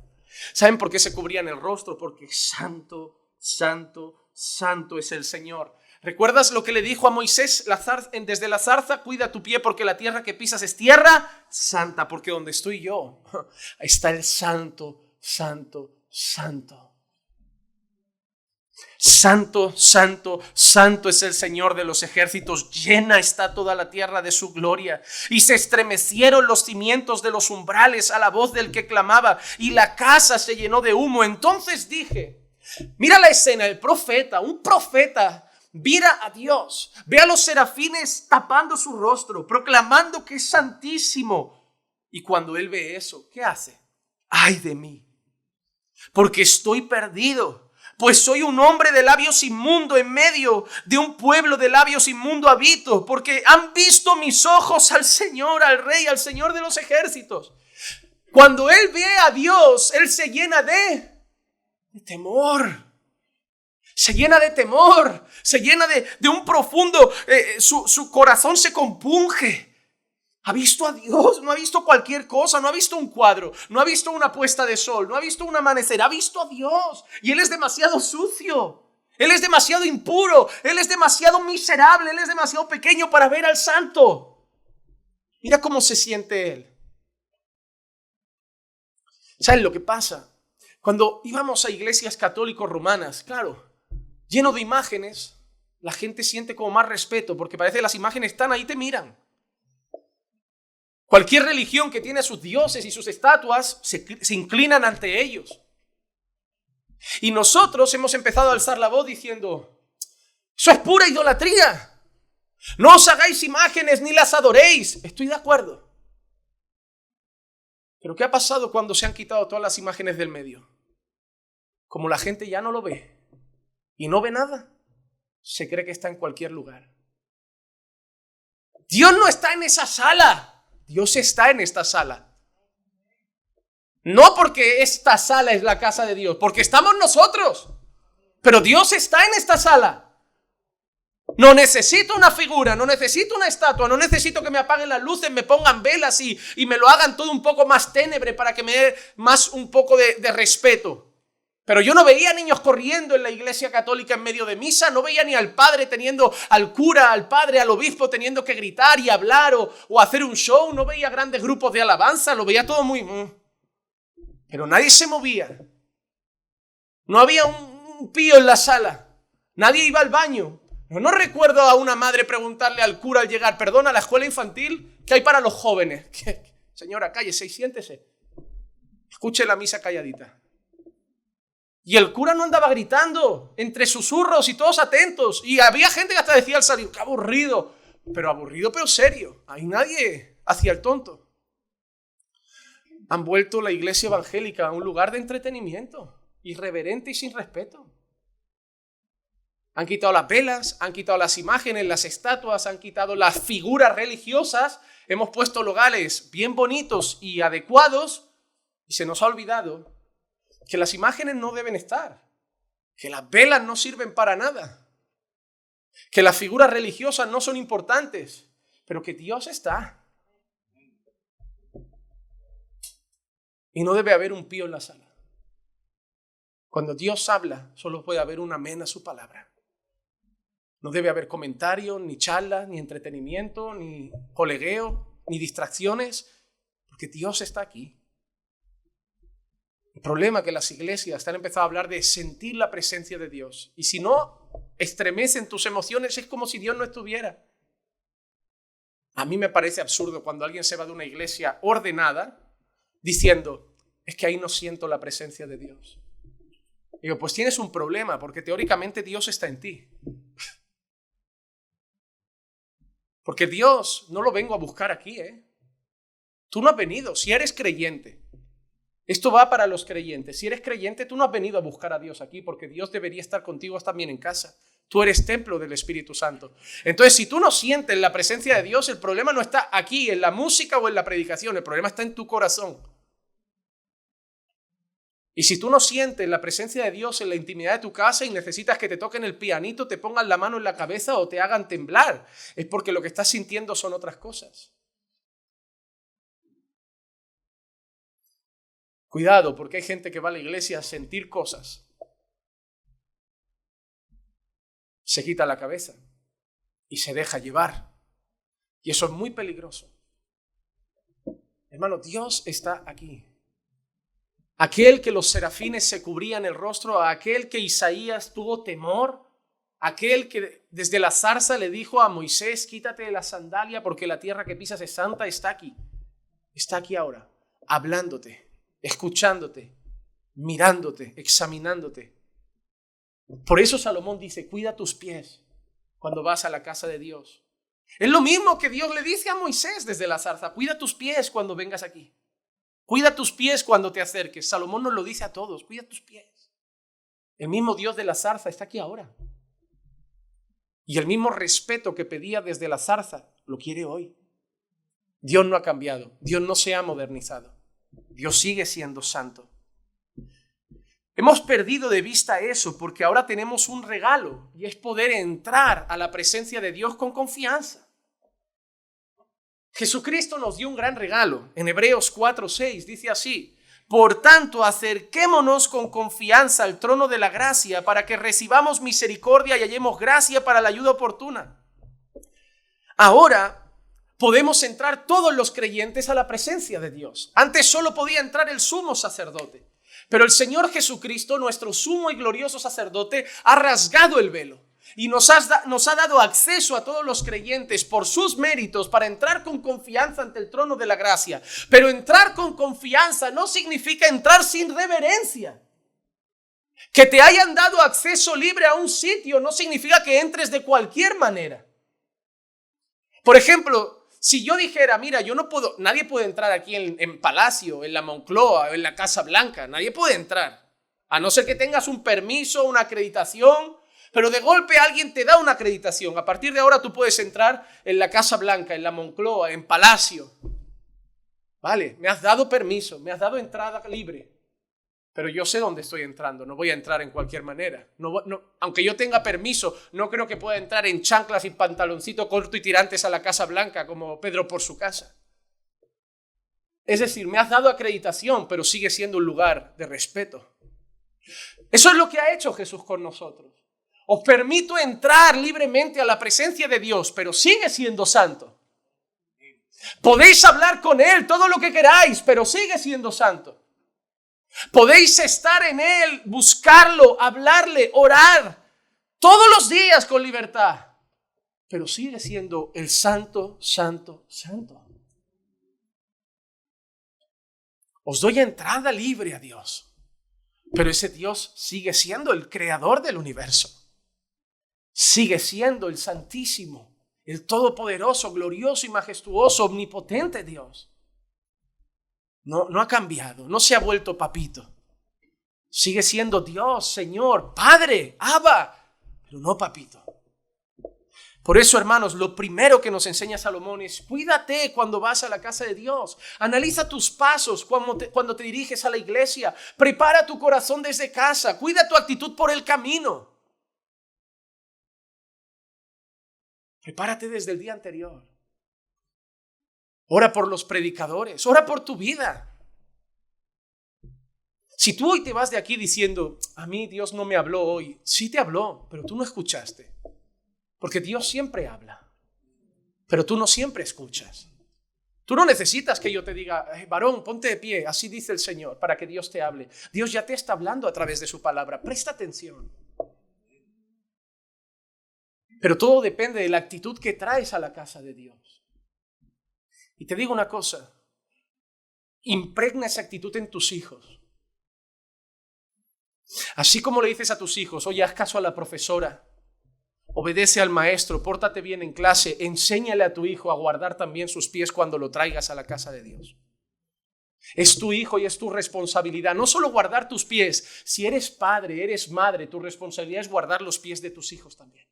¿Saben por qué se cubrían el rostro? Porque santo, santo, santo es el Señor. ¿Recuerdas lo que le dijo a Moisés desde la zarza? Cuida tu pie porque la tierra que pisas es tierra santa, porque donde estoy yo está el santo, santo, santo. Santo, santo, santo es el Señor de los ejércitos. Llena está toda la tierra de su gloria. Y se estremecieron los cimientos de los umbrales a la voz del que clamaba, y la casa se llenó de humo. Entonces dije, mira la escena, un profeta mira a Dios, ve a los serafines tapando su rostro, proclamando que es santísimo. Y cuando él ve eso, ¿qué hace? ¡Ay de mí! Porque estoy perdido. Pues soy un hombre de labios inmundo, en medio de un pueblo de labios inmundo habito, porque han visto mis ojos al Señor, al Rey, al Señor de los ejércitos. Cuando él ve a Dios, él se llena de temor. Se llena de temor, se llena de un profundo, su corazón se compunge. Ha visto a Dios, no ha visto cualquier cosa, no ha visto un cuadro, no ha visto una puesta de sol, no ha visto un amanecer, ha visto a Dios. Y él es demasiado sucio, él es demasiado impuro, él es demasiado miserable, él es demasiado pequeño para ver al santo. Mira cómo se siente él. ¿Saben lo que pasa? Cuando íbamos a iglesias católicos romanas, claro, lleno de imágenes, la gente siente como más respeto, porque parece que las imágenes están ahí, te miran. Cualquier religión que tiene a sus dioses y sus estatuas se inclinan ante ellos. Y nosotros hemos empezado a alzar la voz diciendo, eso es pura idolatría. No os hagáis imágenes ni las adoréis. Estoy de acuerdo. Pero ¿qué ha pasado cuando se han quitado todas las imágenes del medio? Como la gente ya no lo ve y no ve nada, se cree que está en cualquier lugar. Dios no está en esa sala. Dios está en esta sala. No porque esta sala es la casa de Dios, porque estamos nosotros. Pero Dios está en esta sala. No necesito una figura, no necesito una estatua, no necesito que me apaguen las luces, me pongan velas y me lo hagan todo un poco más ténebre para que me dé más un poco de respeto. Pero yo no veía niños corriendo en la iglesia católica en medio de misa, no veía ni al padre teniendo, al cura, al padre, al obispo teniendo que gritar y hablar o hacer un show, no veía grandes grupos de alabanza, lo veía todo muy... Pero nadie se movía. No había un pío en la sala, nadie iba al baño. No recuerdo a una madre preguntarle al cura al llegar, perdona, la escuela infantil, ¿qué hay para los jóvenes? Señora, cállese y siéntese. Escuche la misa calladita. Y el cura no andaba gritando entre susurros y todos atentos. Y había gente que hasta decía al salir, qué aburrido. Pero serio. Ahí nadie hacía el tonto. Han vuelto la iglesia evangélica a un lugar de entretenimiento, irreverente y sin respeto. Han quitado las velas, han quitado las imágenes, las estatuas, han quitado las figuras religiosas. Hemos puesto lugares bien bonitos y adecuados y se nos ha olvidado que las imágenes no deben estar, que las velas no sirven para nada, que las figuras religiosas no son importantes, pero que Dios está. Y no debe haber un pío en la sala. Cuando Dios habla, solo puede haber un amén a su palabra. No debe haber comentarios, ni charlas, ni entretenimiento, ni colegueo, ni distracciones, porque Dios está aquí. El problema es que las iglesias están empezando a hablar de sentir la presencia de Dios. Y si no estremecen tus emociones, es como si Dios no estuviera. A mí me parece absurdo cuando alguien se va de una iglesia ordenada diciendo, es que ahí no siento la presencia de Dios. Digo, pues tienes un problema, porque teóricamente Dios está en ti. Porque Dios no lo vengo a buscar aquí, Tú no has venido, si eres creyente. Esto va para los creyentes. Si eres creyente, tú no has venido a buscar a Dios aquí, porque Dios debería estar contigo también en casa. Tú eres templo del Espíritu Santo. Entonces, si tú no sientes la presencia de Dios, el problema no está aquí, en la música o en la predicación. El problema está en tu corazón. Y si tú no sientes la presencia de Dios en la intimidad de tu casa y necesitas que te toquen el pianito, te pongan la mano en la cabeza o te hagan temblar, es porque lo que estás sintiendo son otras cosas. Cuidado, porque hay gente que va a la iglesia a sentir cosas. Se quita la cabeza y se deja llevar. Y eso es muy peligroso. Hermano, Dios está aquí. Aquel que los serafines se cubrían el rostro, a aquel que Isaías tuvo temor, aquel que desde la zarza le dijo a Moisés, quítate de la sandalia porque la tierra que pisas es santa, está aquí ahora, hablándote, escuchándote, mirándote, examinándote. Por eso Salomón dice, cuida tus pies cuando vas a la casa de Dios. Es lo mismo que Dios le dice a Moisés desde la zarza, cuida tus pies cuando vengas aquí. Cuida tus pies cuando te acerques. Salomón nos lo dice a todos, cuida tus pies. El mismo Dios de la zarza está aquí ahora. Y el mismo respeto que pedía desde la zarza, lo quiere hoy. Dios no ha cambiado, Dios no se ha modernizado. Dios sigue siendo santo. Hemos perdido de vista eso porque ahora tenemos un regalo y es poder entrar a la presencia de Dios con confianza. Jesucristo nos dio un gran regalo. En Hebreos 4:6 dice así, por tanto, acerquémonos con confianza al trono de la gracia para que recibamos misericordia y hallemos gracia para la ayuda oportuna. Ahora podemos entrar todos los creyentes a la presencia de Dios. Antes solo podía entrar el sumo sacerdote, pero el Señor Jesucristo, nuestro sumo y glorioso sacerdote, ha rasgado el velo. Y nos ha dado acceso a todos los creyentes por sus méritos para entrar con confianza ante el trono de la gracia. Pero entrar con confianza no significa entrar sin reverencia. Que te hayan dado acceso libre a un sitio no significa que entres de cualquier manera. Por ejemplo, si yo dijera, mira, nadie puede entrar aquí en Palacio, en la Moncloa o en la Casa Blanca. Nadie puede entrar. A no ser que tengas un permiso, una acreditación. Pero de golpe alguien te da una acreditación. A partir de ahora tú puedes entrar en la Casa Blanca, en la Moncloa, en Palacio. Vale, me has dado permiso, me has dado entrada libre. Pero yo sé dónde estoy entrando, no voy a entrar en cualquier manera. Aunque yo tenga permiso, no creo que pueda entrar en chanclas y pantaloncito corto y tirantes a la Casa Blanca como Pedro por su casa. Es decir, me has dado acreditación, pero sigue siendo un lugar de respeto. Eso es lo que ha hecho Jesús con nosotros. Os permito entrar libremente a la presencia de Dios, pero sigue siendo santo. Podéis hablar con Él todo lo que queráis, pero sigue siendo santo. Podéis estar en Él, buscarlo, hablarle, orar todos los días con libertad, pero sigue siendo el santo, santo, santo. Os doy entrada libre a Dios, pero ese Dios sigue siendo el creador del universo. Sigue siendo el santísimo, el todopoderoso, glorioso y majestuoso, omnipotente Dios. No ha cambiado, no se ha vuelto papito. Sigue siendo Dios, Señor, Padre, Abba, pero no papito. Por eso, hermanos, lo primero que nos enseña Salomón es: cuídate cuando vas a la casa de Dios. Analiza tus pasos cuando te diriges a la iglesia. Prepara tu corazón desde casa. Cuida tu actitud por el camino. Prepárate desde el día anterior. Ora por los predicadores. Ora por tu vida. Si tú hoy te vas de aquí diciendo: a mí Dios no me habló hoy. Sí te habló, pero tú no escuchaste. Porque Dios siempre habla, pero tú no siempre escuchas. Tú no necesitas que yo te diga: varón, ponte de pie, así dice el Señor, para que Dios te hable. Dios ya te está hablando a través de su palabra. Presta atención. Pero todo depende de la actitud que traes a la casa de Dios. Y te digo una cosa: impregna esa actitud en tus hijos. Así como le dices a tus hijos: oye, haz caso a la profesora, obedece al maestro, pórtate bien en clase, enséñale a tu hijo a guardar también sus pies cuando lo traigas a la casa de Dios. Es tu hijo y es tu responsabilidad. No solo guardar tus pies. Si eres padre, eres madre, tu responsabilidad es guardar los pies de tus hijos también.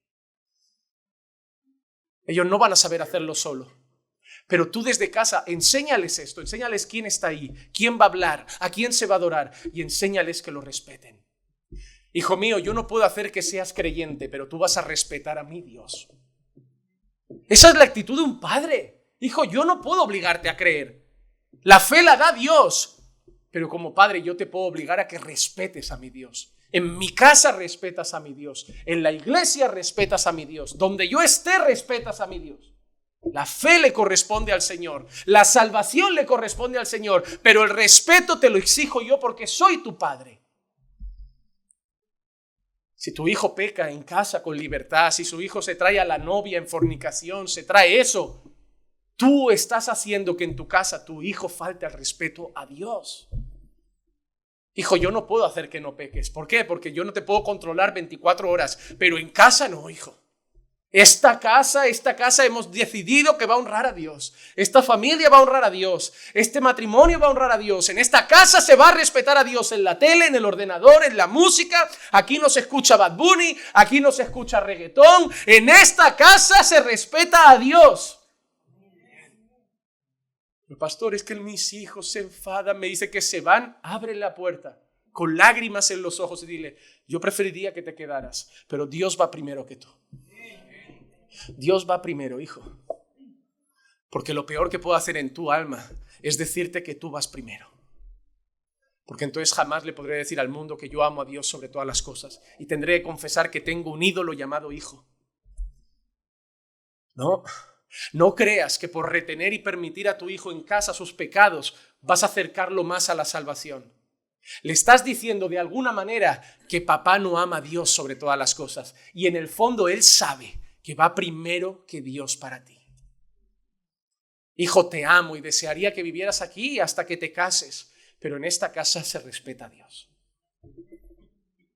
Ellos no van a saber hacerlo solo. Pero tú desde casa enséñales esto, enséñales quién está ahí, quién va a hablar, a quién se va a adorar, y enséñales que lo respeten. Hijo mío, yo no puedo hacer que seas creyente, pero tú vas a respetar a mi Dios. Esa es la actitud de un padre. Hijo, yo no puedo obligarte a creer. La fe la da Dios, pero como padre yo te puedo obligar a que respetes a mi Dios. En mi casa respetas a mi Dios. En la iglesia respetas a mi Dios. Donde yo esté respetas a mi Dios. La fe le corresponde al Señor. La salvación le corresponde al Señor. Pero el respeto te lo exijo yo porque soy tu padre. Si tu hijo peca en casa con libertad, si su hijo se trae a la novia en fornicación, se trae eso, tú estás haciendo que en tu casa tu hijo falte al respeto a Dios. Hijo, yo no puedo hacer que no peques. ¿Por qué? Porque yo no te puedo controlar 24 horas, pero en casa no, hijo. Esta casa hemos decidido que va a honrar a Dios. Esta familia va a honrar a Dios. Este matrimonio va a honrar a Dios. En esta casa se va a respetar a Dios. En la tele, en el ordenador, en la música. Aquí no se escucha Bad Bunny. Aquí no se escucha reggaetón. En esta casa se respeta a Dios. Pero pastor, es que mis hijos se enfadan. Me dice que se van. Abre la puerta con lágrimas en los ojos y dile: yo preferiría que te quedaras, pero Dios va primero que tú. Dios va primero, hijo. Porque lo peor que puedo hacer en tu alma es decirte que tú vas primero. Porque entonces jamás le podré decir al mundo que yo amo a Dios sobre todas las cosas. Y tendré que confesar que tengo un ídolo llamado hijo. No creas que por retener y permitir a tu hijo en casa sus pecados vas a acercarlo más a la salvación. Le estás diciendo de alguna manera que papá no ama a Dios sobre todas las cosas. Y en el fondo él sabe que va primero que Dios para ti. Hijo, te amo y desearía que vivieras aquí hasta que te cases, pero en esta casa se respeta a Dios.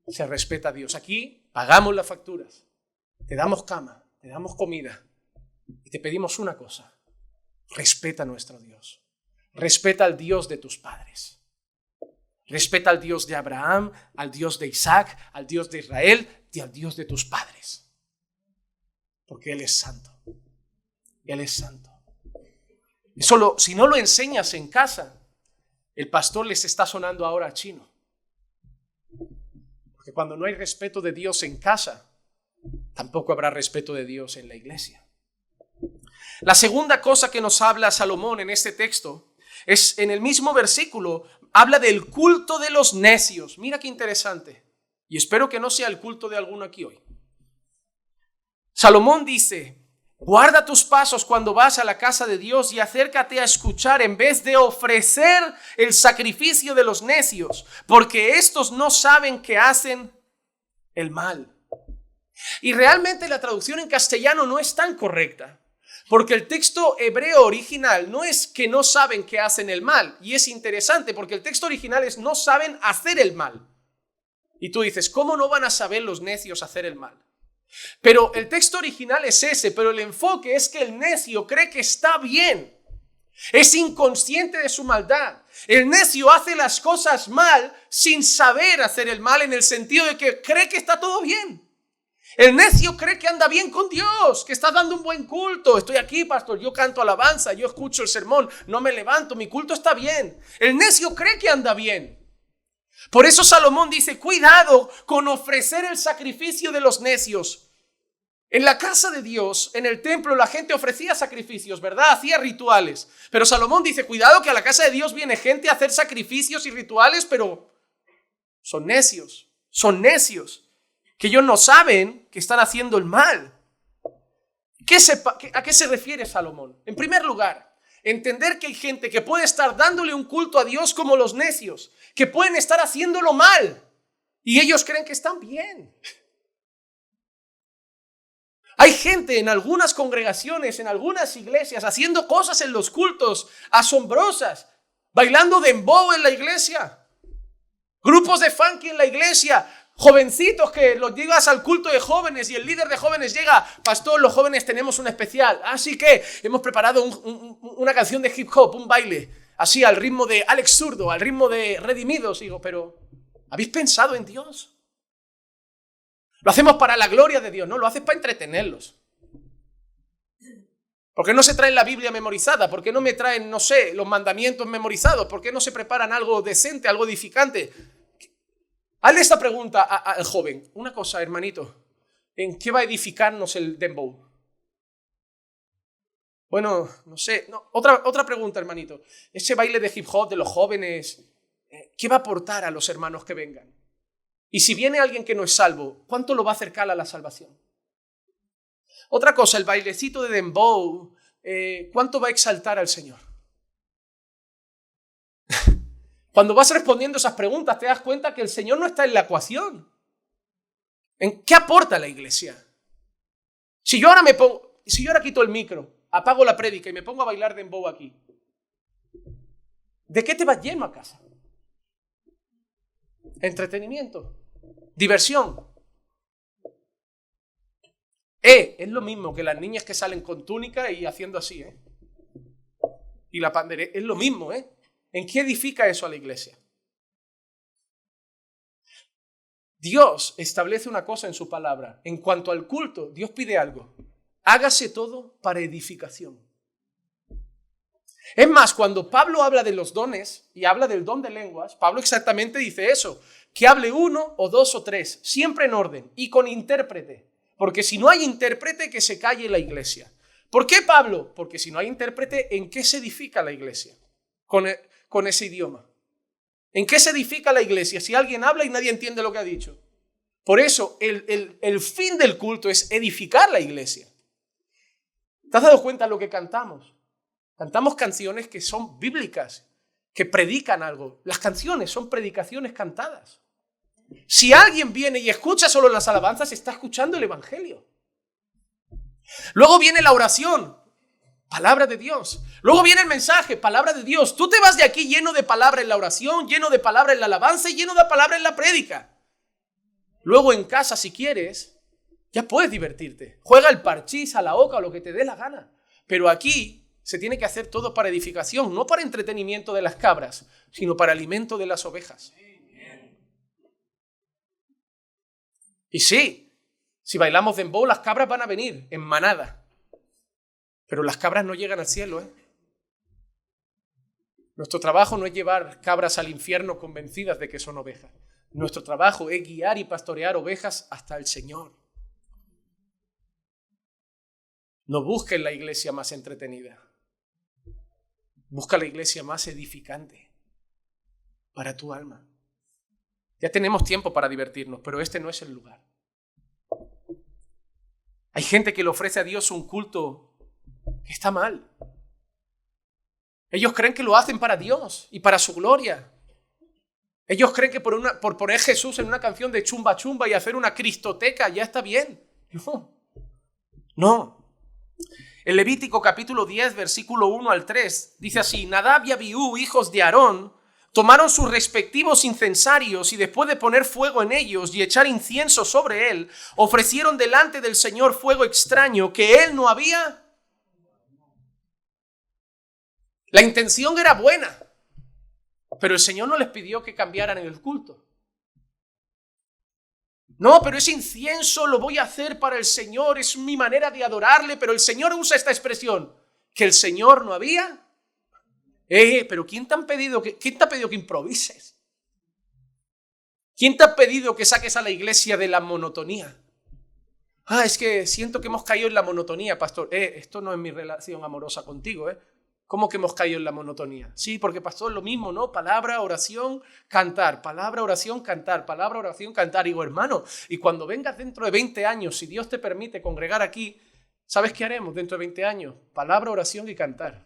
Se respeta a Dios. Aquí pagamos las facturas, te damos cama, te damos comida y te pedimos una cosa: respeta a nuestro Dios. Respeta al Dios de tus padres. Respeta al Dios de Abraham, al Dios de Isaac, al Dios de Israel y al Dios de tus padres. Porque Él es santo. Él es santo. Si no lo enseñas en casa, el pastor les está sonando ahora a chino. Porque cuando no hay respeto de Dios en casa, tampoco habrá respeto de Dios en la iglesia. La segunda cosa que nos habla Salomón en este texto es en el mismo versículo, habla del culto de los necios. Mira qué interesante. Y espero que no sea el culto de alguno aquí hoy. Salomón dice: guarda tus pasos cuando vas a la casa de Dios y acércate a escuchar en vez de ofrecer el sacrificio de los necios, porque estos no saben que hacen el mal. Y realmente la traducción en castellano no es tan correcta, porque el texto hebreo original no es que no saben que hacen el mal. Y es interesante porque el texto original es no saben hacer el mal. Y tú dices, ¿cómo no van a saber los necios hacer el mal? Pero el texto original es ese, pero el enfoque es que el necio cree que está bien. Es inconsciente de su maldad. El necio hace las cosas mal sin saber hacer el mal, en el sentido de que cree que está todo bien. El necio cree que anda bien con Dios, que está dando un buen culto. Estoy aquí, pastor, yo canto alabanza, yo escucho el sermón, no me levanto, mi culto está bien. El necio cree que anda bien. Por eso Salomón dice, cuidado con ofrecer el sacrificio de los necios. En la casa de Dios, en el templo, la gente ofrecía sacrificios, ¿verdad? Hacía rituales. Pero Salomón dice, cuidado que a la casa de Dios viene gente a hacer sacrificios y rituales, pero son necios, que ellos no saben que están haciendo el mal. ¿A qué se refiere Salomón? En primer lugar, entender que hay gente que puede estar dándole un culto a Dios como los necios, que pueden estar haciéndolo mal y ellos creen que están bien. Hay gente en algunas congregaciones, en algunas iglesias, haciendo cosas en los cultos asombrosas, bailando dembow en la iglesia, grupos de funky en la iglesia, jovencitos que los llegas al culto de jóvenes y el líder de jóvenes llega, pastor, los jóvenes tenemos un especial, así que hemos preparado una canción de hip hop, un baile, así al ritmo de Alex Zurdo, al ritmo de Redimidos. Digo, pero ¿habéis pensado en Dios? Lo hacemos para la gloria de Dios, no, lo haces para entretenerlos. ¿Por qué no se traen la Biblia memorizada? ¿Por qué no me traen, no sé, los mandamientos memorizados? ¿Por qué no se preparan algo decente, algo edificante? Hazle esta pregunta al joven. Una cosa, hermanito, ¿en qué va a edificarnos el dembow? Bueno, no sé. No, otra pregunta, hermanito. Ese baile de hip hop de los jóvenes, ¿qué va a aportar a los hermanos que vengan? Y si viene alguien que no es salvo, ¿cuánto lo va a acercar a la salvación? Otra cosa, el bailecito de dembow, ¿cuánto va a exaltar al Señor? Cuando vas respondiendo esas preguntas, te das cuenta que el Señor no está en la ecuación. ¿En qué aporta la iglesia? Si yo ahora quito el micro, apago la prédica y me pongo a bailar dembow aquí, ¿de qué te vas lleno a casa? Entretenimiento, diversión. Es lo mismo que las niñas que salen con túnica y haciendo así, y la pandereta, es lo mismo, ¿En qué edifica eso a la iglesia? Dios establece una cosa en su palabra. En cuanto al culto, Dios pide algo. Hágase todo para edificación. Es más, cuando Pablo habla de los dones y habla del don de lenguas, Pablo exactamente dice eso, que hable uno o dos o tres, siempre en orden y con intérprete, porque si no hay intérprete, que se calle la iglesia. ¿Por qué, Pablo? Porque si no hay intérprete, ¿en qué se edifica la iglesia? Con ese idioma. ¿En qué se edifica la iglesia si alguien habla y nadie entiende lo que ha dicho? Por eso, el fin del culto es edificar la iglesia. ¿Te has dado cuenta de lo que cantamos? Cantamos canciones que son bíblicas, que predican algo. Las canciones son predicaciones cantadas. Si alguien viene y escucha solo las alabanzas, está escuchando el evangelio. Luego viene la oración, palabra de Dios. Luego viene el mensaje, palabra de Dios. Tú te vas de aquí lleno de palabra en la oración, lleno de palabra en la alabanza y lleno de palabra en la prédica. Luego en casa, si quieres, ya puedes divertirte. Juega el parchís, a la oca o lo que te dé la gana. Pero aquí se tiene que hacer todo para edificación, no para entretenimiento de las cabras, sino para alimento de las ovejas. Y sí, si bailamos dembow, las cabras van a venir en manada. Pero las cabras no llegan al cielo, Nuestro trabajo no es llevar cabras al infierno convencidas de que son ovejas. Nuestro trabajo es guiar y pastorear ovejas hasta el Señor. No busques la iglesia más entretenida. Busca la iglesia más edificante. para tu alma. Ya tenemos tiempo para divertirnos, pero este no es el lugar. Hay gente que le ofrece a Dios un culto que está mal. Ellos creen que lo hacen para Dios y para su gloria. Ellos creen que por poner Jesús en una canción de chumba chumba y hacer una cristoteca ya está bien. No. En Levítico capítulo 10, versículo 1 al 3, dice así: Nadab y Abiú, hijos de Aarón, tomaron sus respectivos incensarios y después de poner fuego en ellos y echar incienso sobre él, ofrecieron delante del Señor fuego extraño que él no había. La intención era buena, pero el Señor no les pidió que cambiaran en el culto. No, pero ese incienso lo voy a hacer para el Señor, es mi manera de adorarle, pero el Señor usa esta expresión, que el Señor no había. Pero ¿quién te ha pedido que improvises? ¿Quién te ha pedido que saques a la iglesia de la monotonía? Es que siento que hemos caído en la monotonía, pastor. Esto no es mi relación amorosa contigo, ¿Cómo que hemos caído en la monotonía? Sí, porque pastor, lo mismo, ¿no? Palabra, oración, cantar. Palabra, oración, cantar. Palabra, oración, cantar. Digo, hermano, y cuando vengas dentro de 20 años, si Dios te permite congregar aquí, ¿sabes qué haremos dentro de 20 años? Palabra, oración y cantar.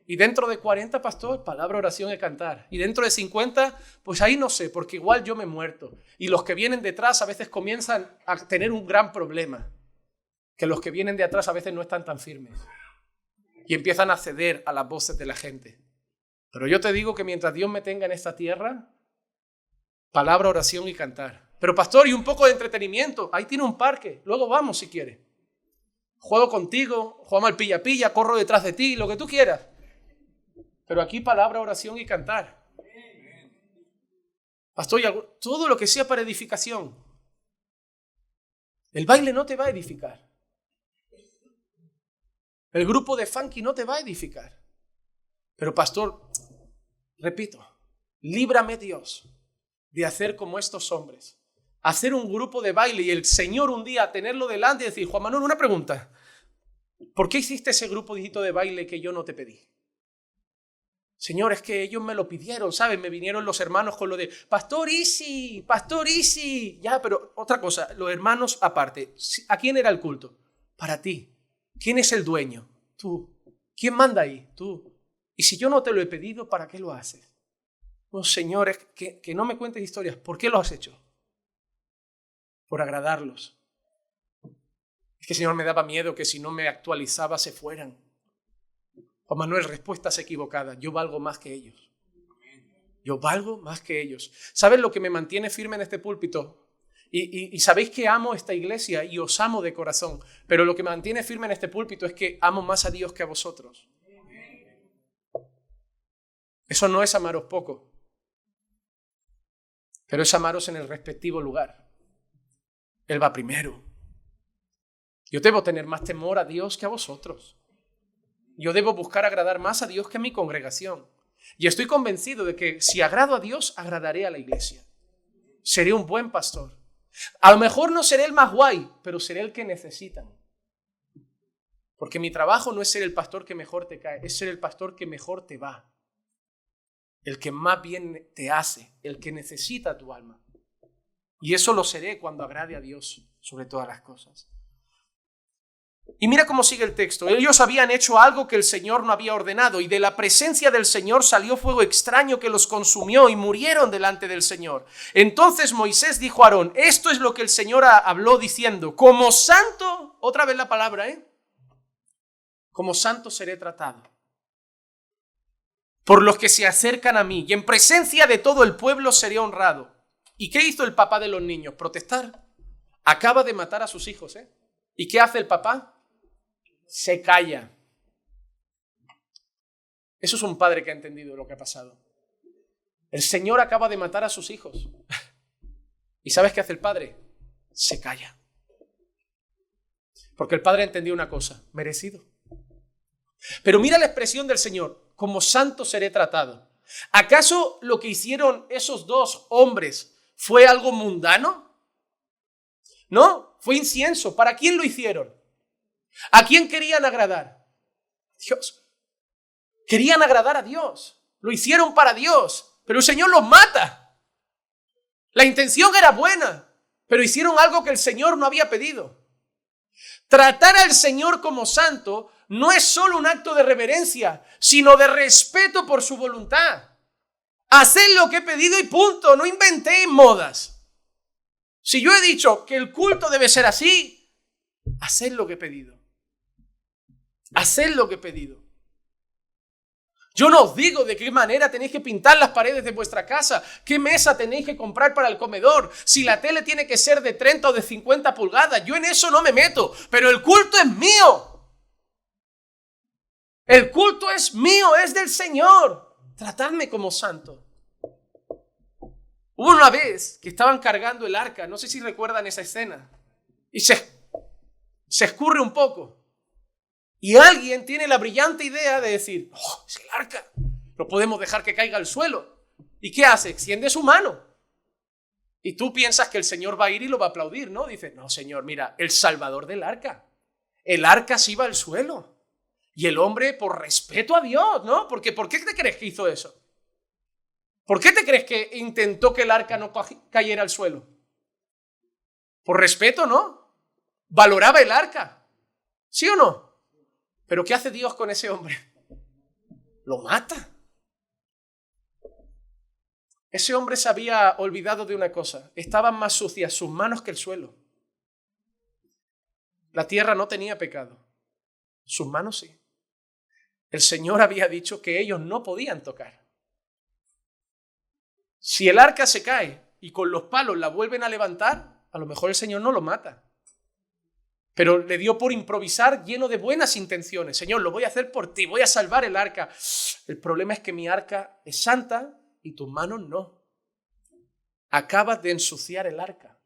Y dentro de 40, pastor, palabra, oración y cantar. Y dentro de 50, pues ahí no sé, porque igual yo me he muerto. Y los que vienen detrás a veces comienzan a tener un gran problema. Que los que vienen de atrás a veces no están tan firmes. Y empiezan a ceder a las voces de la gente. Pero yo te digo que mientras Dios me tenga en esta tierra, palabra, oración y cantar. Pero pastor, y un poco de entretenimiento. Ahí tiene un parque. Luego vamos si quiere. Juego contigo, jugamos al pilla-pilla, corro detrás de ti, lo que tú quieras. Pero aquí palabra, oración y cantar. Pastor, todo lo que sea para edificación. El baile no te va a edificar. El grupo de funky no te va a edificar. Pero pastor, repito, líbrame Dios de hacer como estos hombres. Hacer un grupo de baile y el Señor un día tenerlo delante y decir: Juan Manuel, una pregunta. ¿Por qué hiciste ese grupito de baile que yo no te pedí? Señor, es que ellos me lo pidieron, ¿sabes? Me vinieron los hermanos con lo de Pastor Easy. Ya, pero otra cosa, los hermanos aparte. ¿A quién era el culto? Para ti. ¿Quién es el dueño? Tú. ¿Quién manda ahí? Tú. Y si yo no te lo he pedido, ¿para qué lo haces? Oh, Señor, es que no me cuentes historias. ¿Por qué lo has hecho? Por agradarlos. Es que, Señor, me daba miedo que si no me actualizaba se fueran. Juan Manuel, respuestas equivocadas. Yo valgo más que ellos. Yo valgo más que ellos. ¿Sabes lo que me mantiene firme en este púlpito? Y sabéis que amo esta iglesia y os amo de corazón. Pero lo que me mantiene firme en este púlpito es que amo más a Dios que a vosotros. Eso no es amaros poco. Pero es amaros en el respectivo lugar. Él va primero. Yo debo tener más temor a Dios que a vosotros. Yo debo buscar agradar más a Dios que a mi congregación. Y estoy convencido de que si agrado a Dios, agradaré a la iglesia. Seré un buen pastor. A lo mejor no seré el más guay, pero seré el que necesitan. Porque mi trabajo no es ser el pastor que mejor te cae, es ser el pastor que mejor te va. El que más bien te hace, el que necesita tu alma. Y eso lo seré cuando agrade a Dios sobre todas las cosas. Y mira cómo sigue el texto. Ellos habían hecho algo que el Señor no había ordenado, y de la presencia del Señor salió fuego extraño que los consumió y murieron delante del Señor. Entonces Moisés dijo a Aarón: esto es lo que el Señor habló diciendo: como santo, otra vez la palabra, como santo seré tratado por los que se acercan a mí, y en presencia de todo el pueblo seré honrado. ¿Y qué hizo el papá de los niños? Protestar. Acaba de matar a sus hijos, ¿Y qué hace el papá? Se calla. Eso es un padre que ha entendido lo que ha pasado. El Señor acaba de matar a sus hijos. ¿Y sabes qué hace el padre? Se calla. Porque el padre ha entendido una cosa: merecido. Pero mira la expresión del Señor: como santo seré tratado. ¿Acaso lo que hicieron esos dos hombres fue algo mundano? No, fue incienso. ¿Para quién lo hicieron? ¿A quién querían agradar? Dios. Querían agradar a Dios. Lo hicieron para Dios. pero el Señor los mata. La intención era buena, pero hicieron algo que el Señor no había pedido. Tratar al Señor como santo no es solo un acto de reverencia, sino de respeto por su voluntad. Haced lo que he pedido y punto, no inventéis modas. Si yo he dicho que el culto debe ser así, haced lo que he pedido. Haced lo que he pedido. Yo no os digo de qué manera tenéis que pintar las paredes de vuestra casa, qué mesa tenéis que comprar para el comedor, si la tele tiene que ser de 30 o de 50 pulgadas. Yo en eso no me meto, pero el culto es mío. El culto es mío, es del Señor. Tratadme como santo. Hubo una vez que estaban cargando el arca, no sé si recuerdan esa escena, y se escurre un poco. Y alguien tiene la brillante idea de decir, ¡oh, es el arca! No podemos dejar que caiga al suelo. ¿Y qué hace? Extiende su mano. Y tú piensas que el Señor va a ir y lo va a aplaudir, ¿no? Dice, no, Señor, mira, el salvador del arca. El arca se iba al suelo. Y el hombre, por respeto a Dios, ¿no? Porque ¿por qué te crees que hizo eso? ¿Por qué te crees que intentó que el arca no cayera al suelo? Por respeto, ¿no? Valoraba el arca. ¿Sí o no? Pero ¿qué hace Dios con ese hombre? Lo mata. Ese hombre se había olvidado de una cosa. Estaban más sucias sus manos que el suelo. La tierra no tenía pecado. Sus manos sí. El Señor había dicho que ellos no podían tocar. Si el arca se cae y con los palos la vuelven a levantar, a lo mejor el Señor no lo mata. Pero le dio por improvisar lleno de buenas intenciones. Señor, lo voy a hacer por ti, voy a salvar el arca. El problema es que mi arca es santa y tus manos no. Acabas de ensuciar el arca.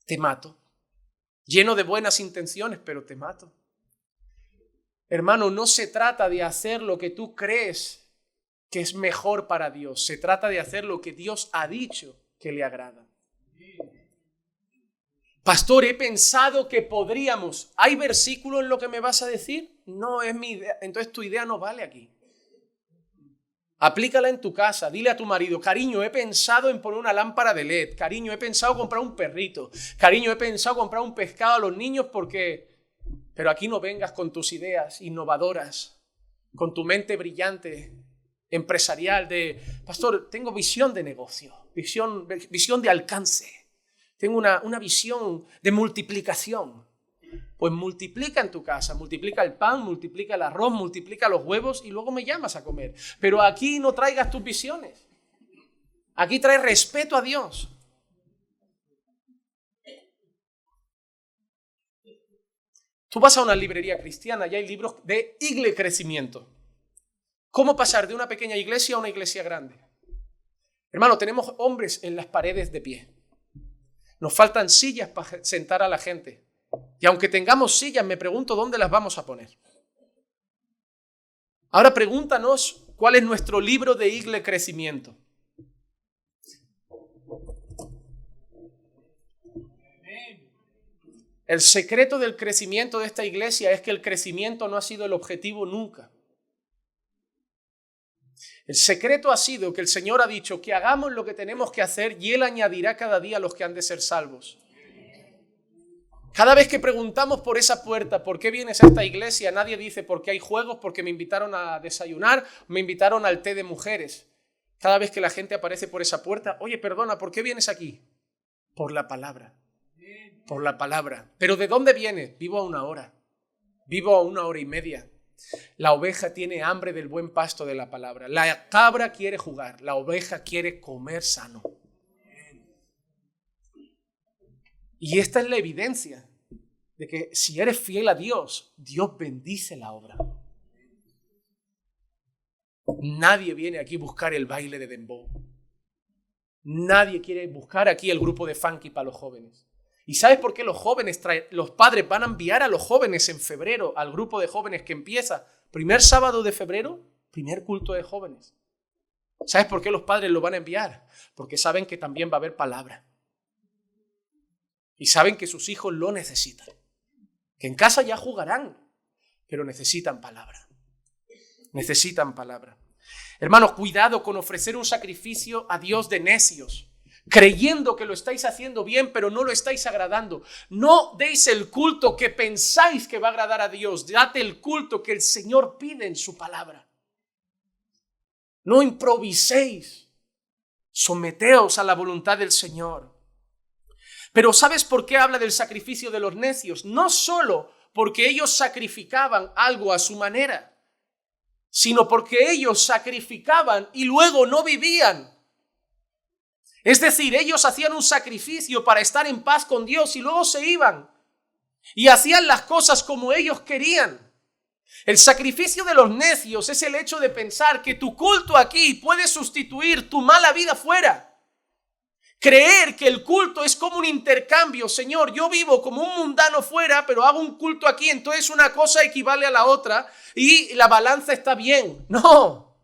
Te mato. Lleno de buenas intenciones, pero te mato. Hermano, no se trata de hacer lo que tú crees que es mejor para Dios. Se trata de hacer lo que Dios ha dicho que le agrada. Pastor, he pensado que podríamos. ¿Hay versículo en lo que me vas a decir? No es mi idea. Entonces tu idea no vale aquí. Aplícala en tu casa. Dile a tu marido, cariño, he pensado en poner una lámpara de LED. Cariño, he pensado comprar un perrito. Cariño, he pensado comprar un pescado a los niños porque... Pero aquí no vengas con tus ideas innovadoras, con tu mente brillante, empresarial de... Pastor, tengo visión de negocio, visión de alcance. Tengo una visión de multiplicación. Pues multiplica en tu casa, multiplica el pan, multiplica el arroz, multiplica los huevos y luego me llamas a comer. Pero aquí no traigas tus visiones. Aquí traes respeto a Dios. Tú vas a una librería cristiana y hay libros de crecimiento. ¿Cómo pasar de una pequeña iglesia a una iglesia grande? Hermano, tenemos hombres en las paredes de pie. Nos faltan sillas para sentar a la gente. Y aunque tengamos sillas, me pregunto dónde las vamos a poner. Ahora pregúntanos cuál es nuestro libro de crecimiento. El secreto del crecimiento de esta iglesia es que el crecimiento no ha sido el objetivo nunca. El secreto ha sido que el Señor ha dicho que hagamos lo que tenemos que hacer y Él añadirá cada día a los que han de ser salvos. Cada vez que preguntamos por esa puerta, ¿por qué vienes a esta iglesia? Nadie dice porque hay juegos, porque me invitaron a desayunar, me invitaron al té de mujeres. Cada vez que la gente aparece por esa puerta, oye, perdona, ¿por qué vienes aquí? Por la palabra. Por la palabra. ¿Pero de dónde vienes? Vivo a 1 hora. Vivo a 1 hora y media. La oveja tiene hambre del buen pasto de la palabra. La cabra quiere jugar. La oveja quiere comer sano. Y esta es la evidencia de que si eres fiel a Dios, Dios bendice la obra. Nadie viene aquí a buscar el baile de dembow. Nadie quiere buscar aquí el grupo de funky para los jóvenes. ¿Y sabes por qué los padres van a enviar a los jóvenes en febrero al grupo de jóvenes que empieza primer sábado de febrero, primer culto de jóvenes? ¿Sabes por qué los padres lo van a enviar? Porque saben que también va a haber palabra. Y saben que sus hijos lo necesitan. Que en casa ya jugarán, pero necesitan palabra. Necesitan palabra. Hermano, cuidado con ofrecer un sacrificio a Dios de necios, creyendo que lo estáis haciendo bien, pero no lo estáis agradando. No deis el culto que pensáis que va a agradar a Dios. Dad el culto que el Señor pide en su palabra. No improviséis. Someteos a la voluntad del Señor. Pero ¿sabes por qué habla del sacrificio de los necios? No solo porque ellos sacrificaban algo a su manera, sino porque ellos sacrificaban y luego no vivían. Es decir, ellos hacían un sacrificio para estar en paz con Dios y luego se iban y hacían las cosas como ellos querían. El sacrificio de los necios es el hecho de pensar que tu culto aquí puede sustituir tu mala vida fuera. Creer que el culto es como un intercambio. Señor, yo vivo como un mundano fuera, pero hago un culto aquí, entonces una cosa equivale a la otra y la balanza está bien. No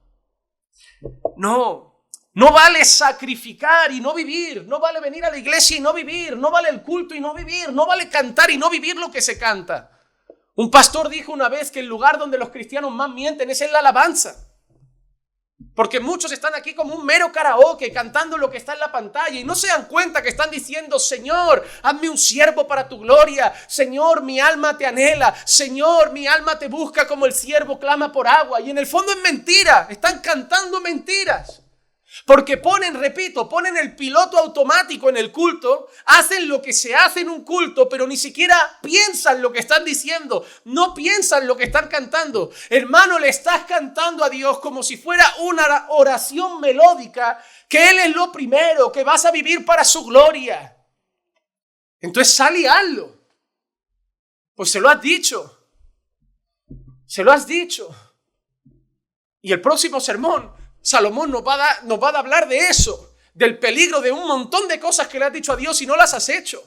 vale sacrificar y no vivir. No vale venir a la iglesia y no vivir. No vale el culto y no vivir. No vale cantar y no vivir lo que se canta. Un pastor dijo una vez que el lugar donde los cristianos más mienten es en la alabanza. Porque muchos están aquí como un mero karaoke, cantando lo que está en la pantalla y no se dan cuenta que están diciendo: Señor, hazme un siervo para tu gloria. Señor, mi alma te anhela. Señor, mi alma te busca como el siervo clama por agua. Y en el fondo es mentira, están cantando mentiras. Porque ponen el piloto automático en el culto, hacen lo que se hace en un culto, pero ni siquiera piensan lo que están diciendo, no piensan lo que están cantando. Hermano, le estás cantando a Dios como si fuera una oración melódica, que Él es lo primero, que vas a vivir para su gloria. Entonces sal y hazlo. Pues se lo has dicho. Y el próximo sermón, Salomón nos va a hablar de eso, del peligro de un montón de cosas que le has dicho a Dios y no las has hecho.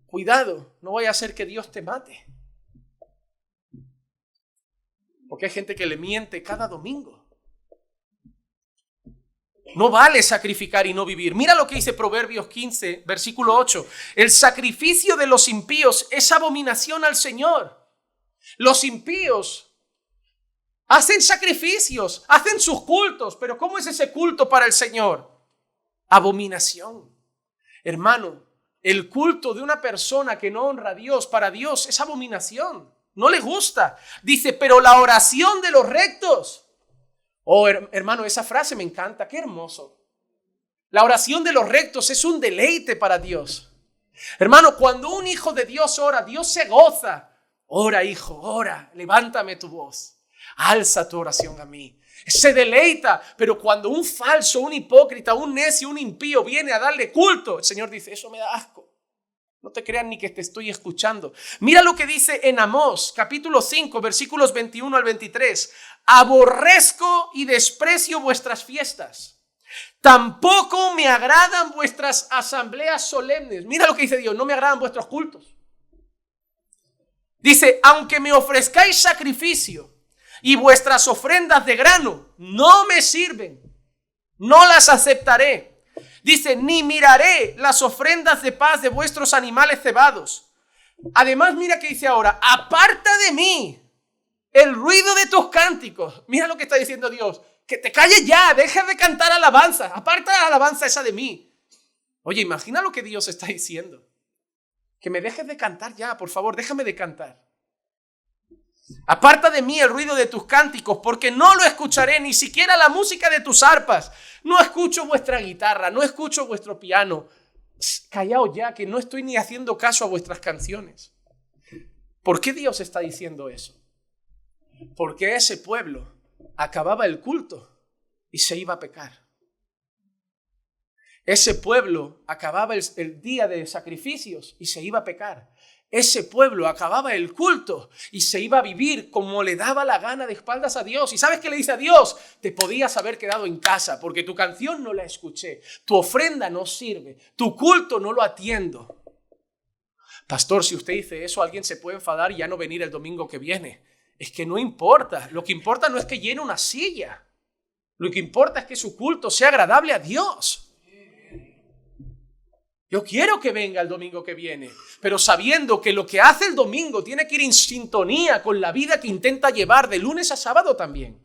Cuidado, no vaya a ser que Dios te mate. Porque hay gente que le miente cada domingo. No vale sacrificar y no vivir. Mira lo que dice Proverbios 15, versículo 8. El sacrificio de los impíos es abominación al Señor. Los impíos hacen sacrificios, hacen sus cultos, pero ¿cómo es ese culto para el Señor? Abominación. Hermano, el culto de una persona que no honra a Dios, para Dios es abominación. No le gusta. Dice, pero la oración de los rectos. Oh, hermano, esa frase me encanta, qué hermoso. La oración de los rectos es un deleite para Dios. Hermano, cuando un hijo de Dios ora, Dios se goza. Ora, hijo, ora, levántame tu voz. Alza tu oración a mí. Se deleita, pero cuando un falso, un hipócrita, un necio, un impío viene a darle culto, el Señor dice, eso me da asco. No te crean ni que te estoy escuchando. Mira lo que dice en Amós, capítulo 5, versículos 21 al 23. Aborrezco y desprecio vuestras fiestas. Tampoco me agradan vuestras asambleas solemnes. Mira lo que dice Dios, no me agradan vuestros cultos. Dice, aunque me ofrezcáis sacrificio y vuestras ofrendas de grano no me sirven, no las aceptaré. Dice, ni miraré las ofrendas de paz de vuestros animales cebados. Además, mira que dice ahora, aparta de mí el ruido de tus cánticos. Mira lo que está diciendo Dios, que te calles ya, deja de cantar alabanza, aparta la alabanza esa de mí. Oye, imagina lo que Dios está diciendo, que me dejes de cantar ya, por favor, déjame de cantar. Aparta de mí el ruido de tus cánticos, porque no lo escucharé, ni siquiera la música de tus arpas. No escucho vuestra guitarra, no escucho vuestro piano. Callaos ya, que no estoy ni haciendo caso a vuestras canciones. ¿Por qué Dios está diciendo eso? Porque ese pueblo acababa el culto y se iba a pecar. Ese pueblo acababa el día de sacrificios y se iba a pecar. Ese pueblo acababa el culto y se iba a vivir como le daba la gana, de espaldas a Dios. ¿Y sabes qué le dice a Dios? Te podías haber quedado en casa porque tu canción no la escuché, tu ofrenda no sirve, tu culto no lo atiendo. Pastor, si usted dice eso, alguien se puede enfadar y ya no venir el domingo que viene. Es que no importa, lo que importa no es que llene una silla, lo que importa es que su culto sea agradable a Dios. Yo quiero que venga el domingo que viene, pero sabiendo que lo que hace el domingo tiene que ir en sintonía con la vida que intenta llevar de lunes a sábado también.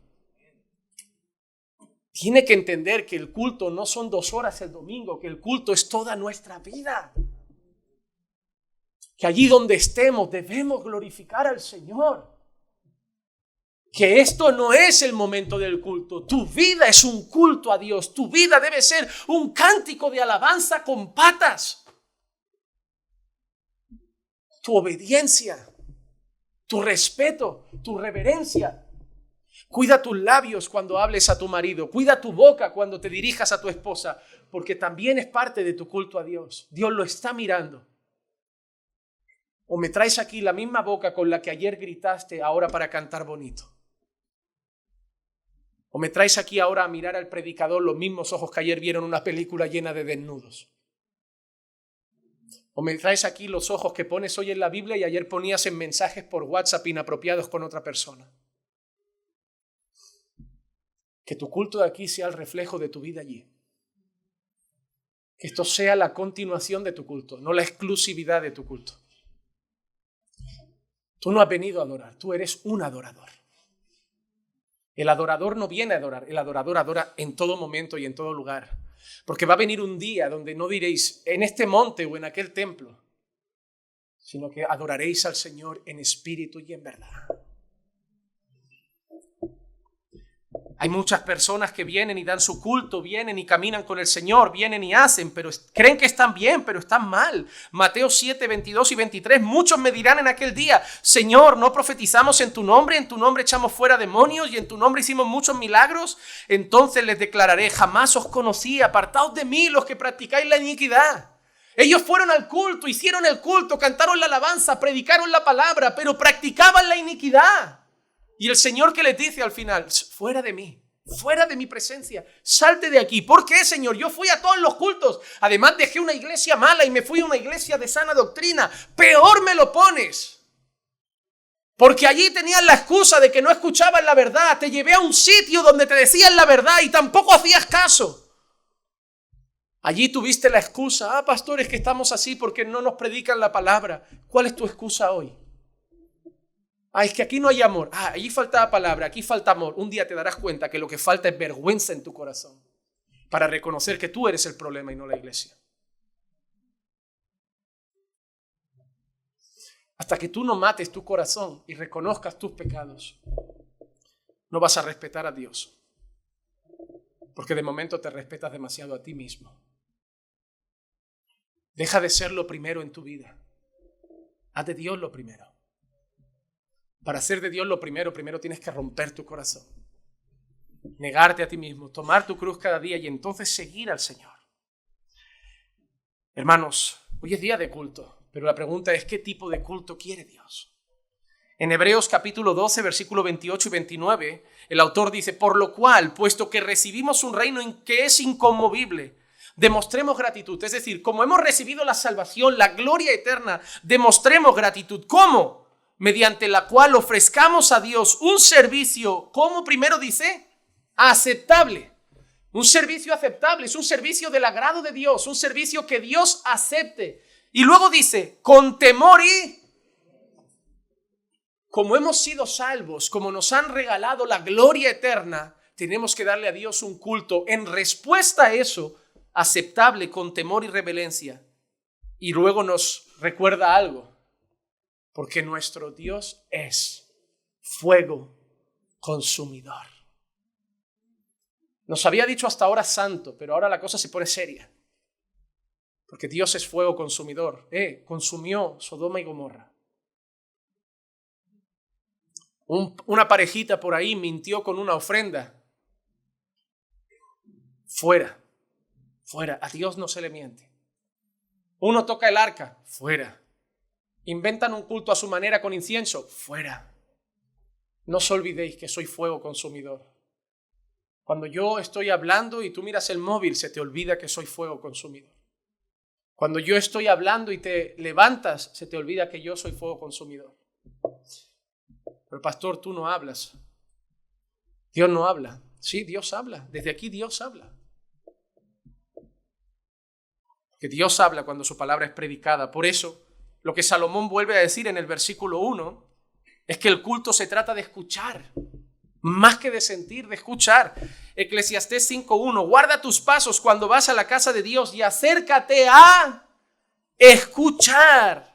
tiene que entender que el culto no son 2 horas el domingo, que el culto es toda nuestra vida. Que allí donde estemos debemos glorificar al Señor. Que esto no es el momento del culto. Tu vida es un culto a Dios. Tu vida debe ser un cántico de alabanza con patas. Tu obediencia, tu respeto, tu reverencia. Cuida tus labios cuando hables a tu marido. Cuida tu boca cuando te dirijas a tu esposa, porque también es parte de tu culto a Dios. Dios lo está mirando. O me traes aquí la misma boca con la que ayer gritaste ahora para cantar bonito. O me traes aquí ahora a mirar al predicador los mismos ojos que ayer vieron una película llena de desnudos. O me traes aquí los ojos que pones hoy en la Biblia y ayer ponías en mensajes por WhatsApp inapropiados con otra persona. Que tu culto de aquí sea el reflejo de tu vida allí. Que esto sea la continuación de tu culto, no la exclusividad de tu culto. Tú no has venido a adorar, tú eres un adorador. El adorador no viene a adorar, el adorador adora en todo momento y en todo lugar. Porque va a venir un día donde no diréis en este monte o en aquel templo, sino que adoraréis al Señor en espíritu y en verdad. Hay muchas personas que vienen y dan su culto, vienen y caminan con el Señor, vienen y hacen, pero creen que están bien, pero están mal. Mateo 7, 22 y 23, muchos me dirán en aquel día, Señor, ¿no profetizamos en tu nombre echamos fuera demonios y en tu nombre hicimos muchos milagros? Entonces les declararé, jamás os conocí, apartaos de mí los que practicáis la iniquidad. Ellos fueron al culto, hicieron el culto, cantaron la alabanza, predicaron la palabra, pero practicaban la iniquidad. Y el Señor que les dice al final, fuera de mí, fuera de mi presencia, salte de aquí. ¿Por qué, Señor? Yo fui a todos los cultos. Además dejé una iglesia mala y me fui a una iglesia de sana doctrina. Peor me lo pones. Porque allí tenían la excusa de que no escuchaban la verdad. Te llevé a un sitio donde te decían la verdad y tampoco hacías caso. Allí tuviste la excusa, pastores, que estamos así porque no nos predican la palabra. ¿Cuál es tu excusa hoy? Es que aquí no hay amor. Allí faltaba palabra, aquí falta amor. Un día te darás cuenta que lo que falta es vergüenza en tu corazón para reconocer que tú eres el problema y no la iglesia. Hasta que tú no mates tu corazón y reconozcas tus pecados, no vas a respetar a Dios. Porque de momento te respetas demasiado a ti mismo. Deja de ser lo primero en tu vida. Haz de Dios lo primero. Para hacer de Dios lo primero tienes que romper tu corazón. Negarte a ti mismo, tomar tu cruz cada día y entonces seguir al Señor. Hermanos, hoy es día de culto, pero la pregunta es ¿qué tipo de culto quiere Dios? En Hebreos capítulo 12, versículo 28 y 29, el autor dice, por lo cual, puesto que recibimos un reino que es inconmovible, demostremos gratitud. Es decir, como hemos recibido la salvación, la gloria eterna, demostremos gratitud. ¿Cómo? Mediante la cual ofrezcamos a Dios un servicio, ¿cómo primero dice? Aceptable. Un servicio aceptable, es un servicio del agrado de Dios, un servicio que Dios acepte. Y luego dice, con temor y... Como hemos sido salvos, como nos han regalado la gloria eterna, tenemos que darle a Dios un culto en respuesta a eso, aceptable, con temor y reverencia. Y luego nos recuerda algo. Porque nuestro Dios es fuego consumidor. Nos había dicho hasta ahora santo, pero ahora la cosa se pone seria. Porque Dios es fuego consumidor. Consumió Sodoma y Gomorra. Una parejita por ahí mintió con una ofrenda. Fuera. A Dios no se le miente. Uno toca el arca. Fuera. Inventan un culto a su manera con incienso. Fuera. No os olvidéis que soy fuego consumidor. Cuando yo estoy hablando y tú miras el móvil, se te olvida que soy fuego consumidor. Cuando yo estoy hablando y te levantas, se te olvida que yo soy fuego consumidor. Pero pastor, tú no hablas. Dios no habla. Sí, Dios habla. Desde aquí Dios habla. Que Dios habla cuando su palabra es predicada. Por eso, lo que Salomón vuelve a decir en el versículo 1 es que el culto se trata de escuchar Más que de sentir, de escuchar. Eclesiastés 5:1. Guarda tus pasos cuando vas a la casa de Dios y acércate a escuchar.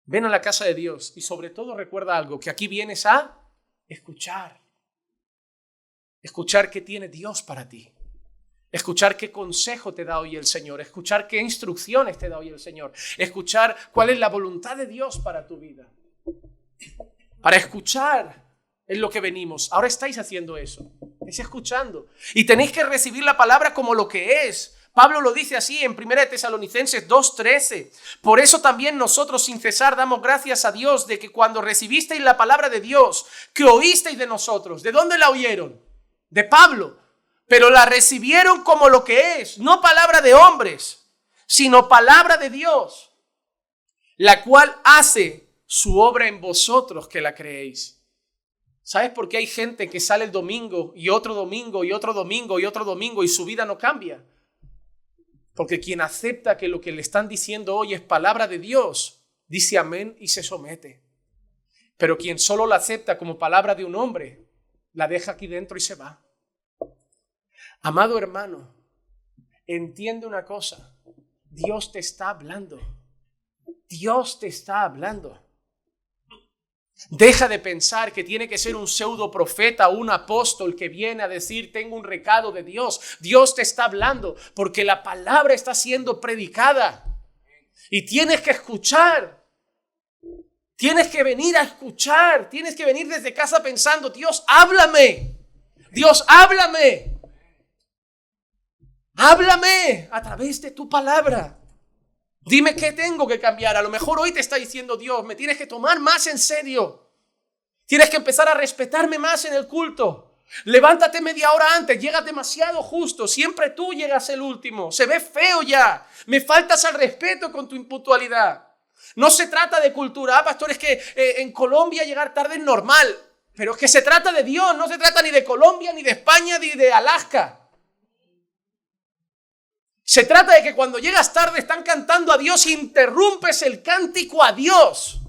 Ven a la casa de Dios y sobre todo recuerda algo, que aquí vienes a escuchar. Escuchar qué tiene Dios para ti. Escuchar qué consejo te da hoy el Señor. Escuchar qué instrucciones te da hoy el Señor. Escuchar cuál es la voluntad de Dios para tu vida. Para escuchar es lo que venimos. Ahora estáis haciendo eso. Es escuchando. Y tenéis que recibir la palabra como lo que es. Pablo lo dice así en 1 Tesalonicenses 2:13. Por eso también nosotros sin cesar damos gracias a Dios de que cuando recibisteis la palabra de Dios, que oísteis de nosotros. ¿De dónde la oyeron? De Pablo. Pero la recibieron como lo que es. No palabra de hombres, sino palabra de Dios, la cual hace su obra en vosotros que la creéis. ¿Sabes por qué hay gente que sale el domingo y otro domingo y otro domingo y otro domingo y su vida no cambia? Porque quien acepta que lo que le están diciendo hoy es palabra de Dios, dice amén y se somete. Pero quien solo la acepta como palabra de un hombre, la deja aquí dentro y se va. Amado hermano, entiende una cosa. Dios te está hablando. Dios te está hablando. Deja de pensar que tiene que ser un pseudo profeta o un apóstol que viene a decir tengo un recado de Dios. Dios te está hablando porque la palabra está siendo predicada y tienes que escuchar. Tienes que venir a escuchar. Tienes que venir desde casa pensando Dios, háblame. Dios, háblame. Háblame a través de tu palabra. Dime qué tengo que cambiar. A lo mejor hoy te está diciendo Dios, me tienes que tomar más en serio. Tienes que empezar a respetarme más en el culto. Levántate media hora antes, llegas demasiado justo. Siempre tú llegas el último. Se ve feo ya. Me faltas al respeto con tu impuntualidad. No se trata de cultura. Pastor, es que en Colombia llegar tarde es normal. Pero es que se trata de Dios. No se trata ni de Colombia, ni de España, ni de Alaska. Se trata de que cuando llegas tarde están cantando a Dios, interrumpes el cántico a Dios.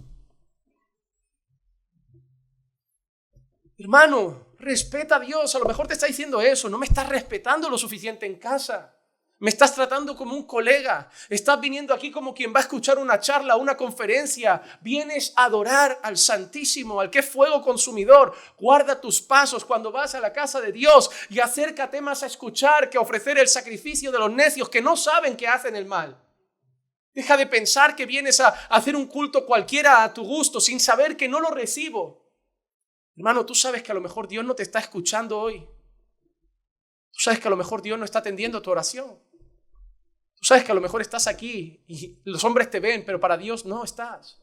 Hermano, respeta a Dios. A lo mejor te está diciendo eso. No me estás respetando lo suficiente en casa. Me estás tratando como un colega. Estás viniendo aquí como quien va a escuchar una charla, una conferencia. Vienes a adorar al Santísimo, al que es fuego consumidor. Guarda tus pasos cuando vas a la casa de Dios y acércate más a escuchar que a ofrecer el sacrificio de los necios que no saben que hacen el mal. Deja de pensar que vienes a hacer un culto cualquiera a tu gusto sin saber que no lo recibo. Hermano, tú sabes que a lo mejor Dios no te está escuchando hoy. Tú sabes que a lo mejor Dios no está atendiendo tu oración. Tú sabes que a lo mejor estás aquí y los hombres te ven, pero para Dios no estás.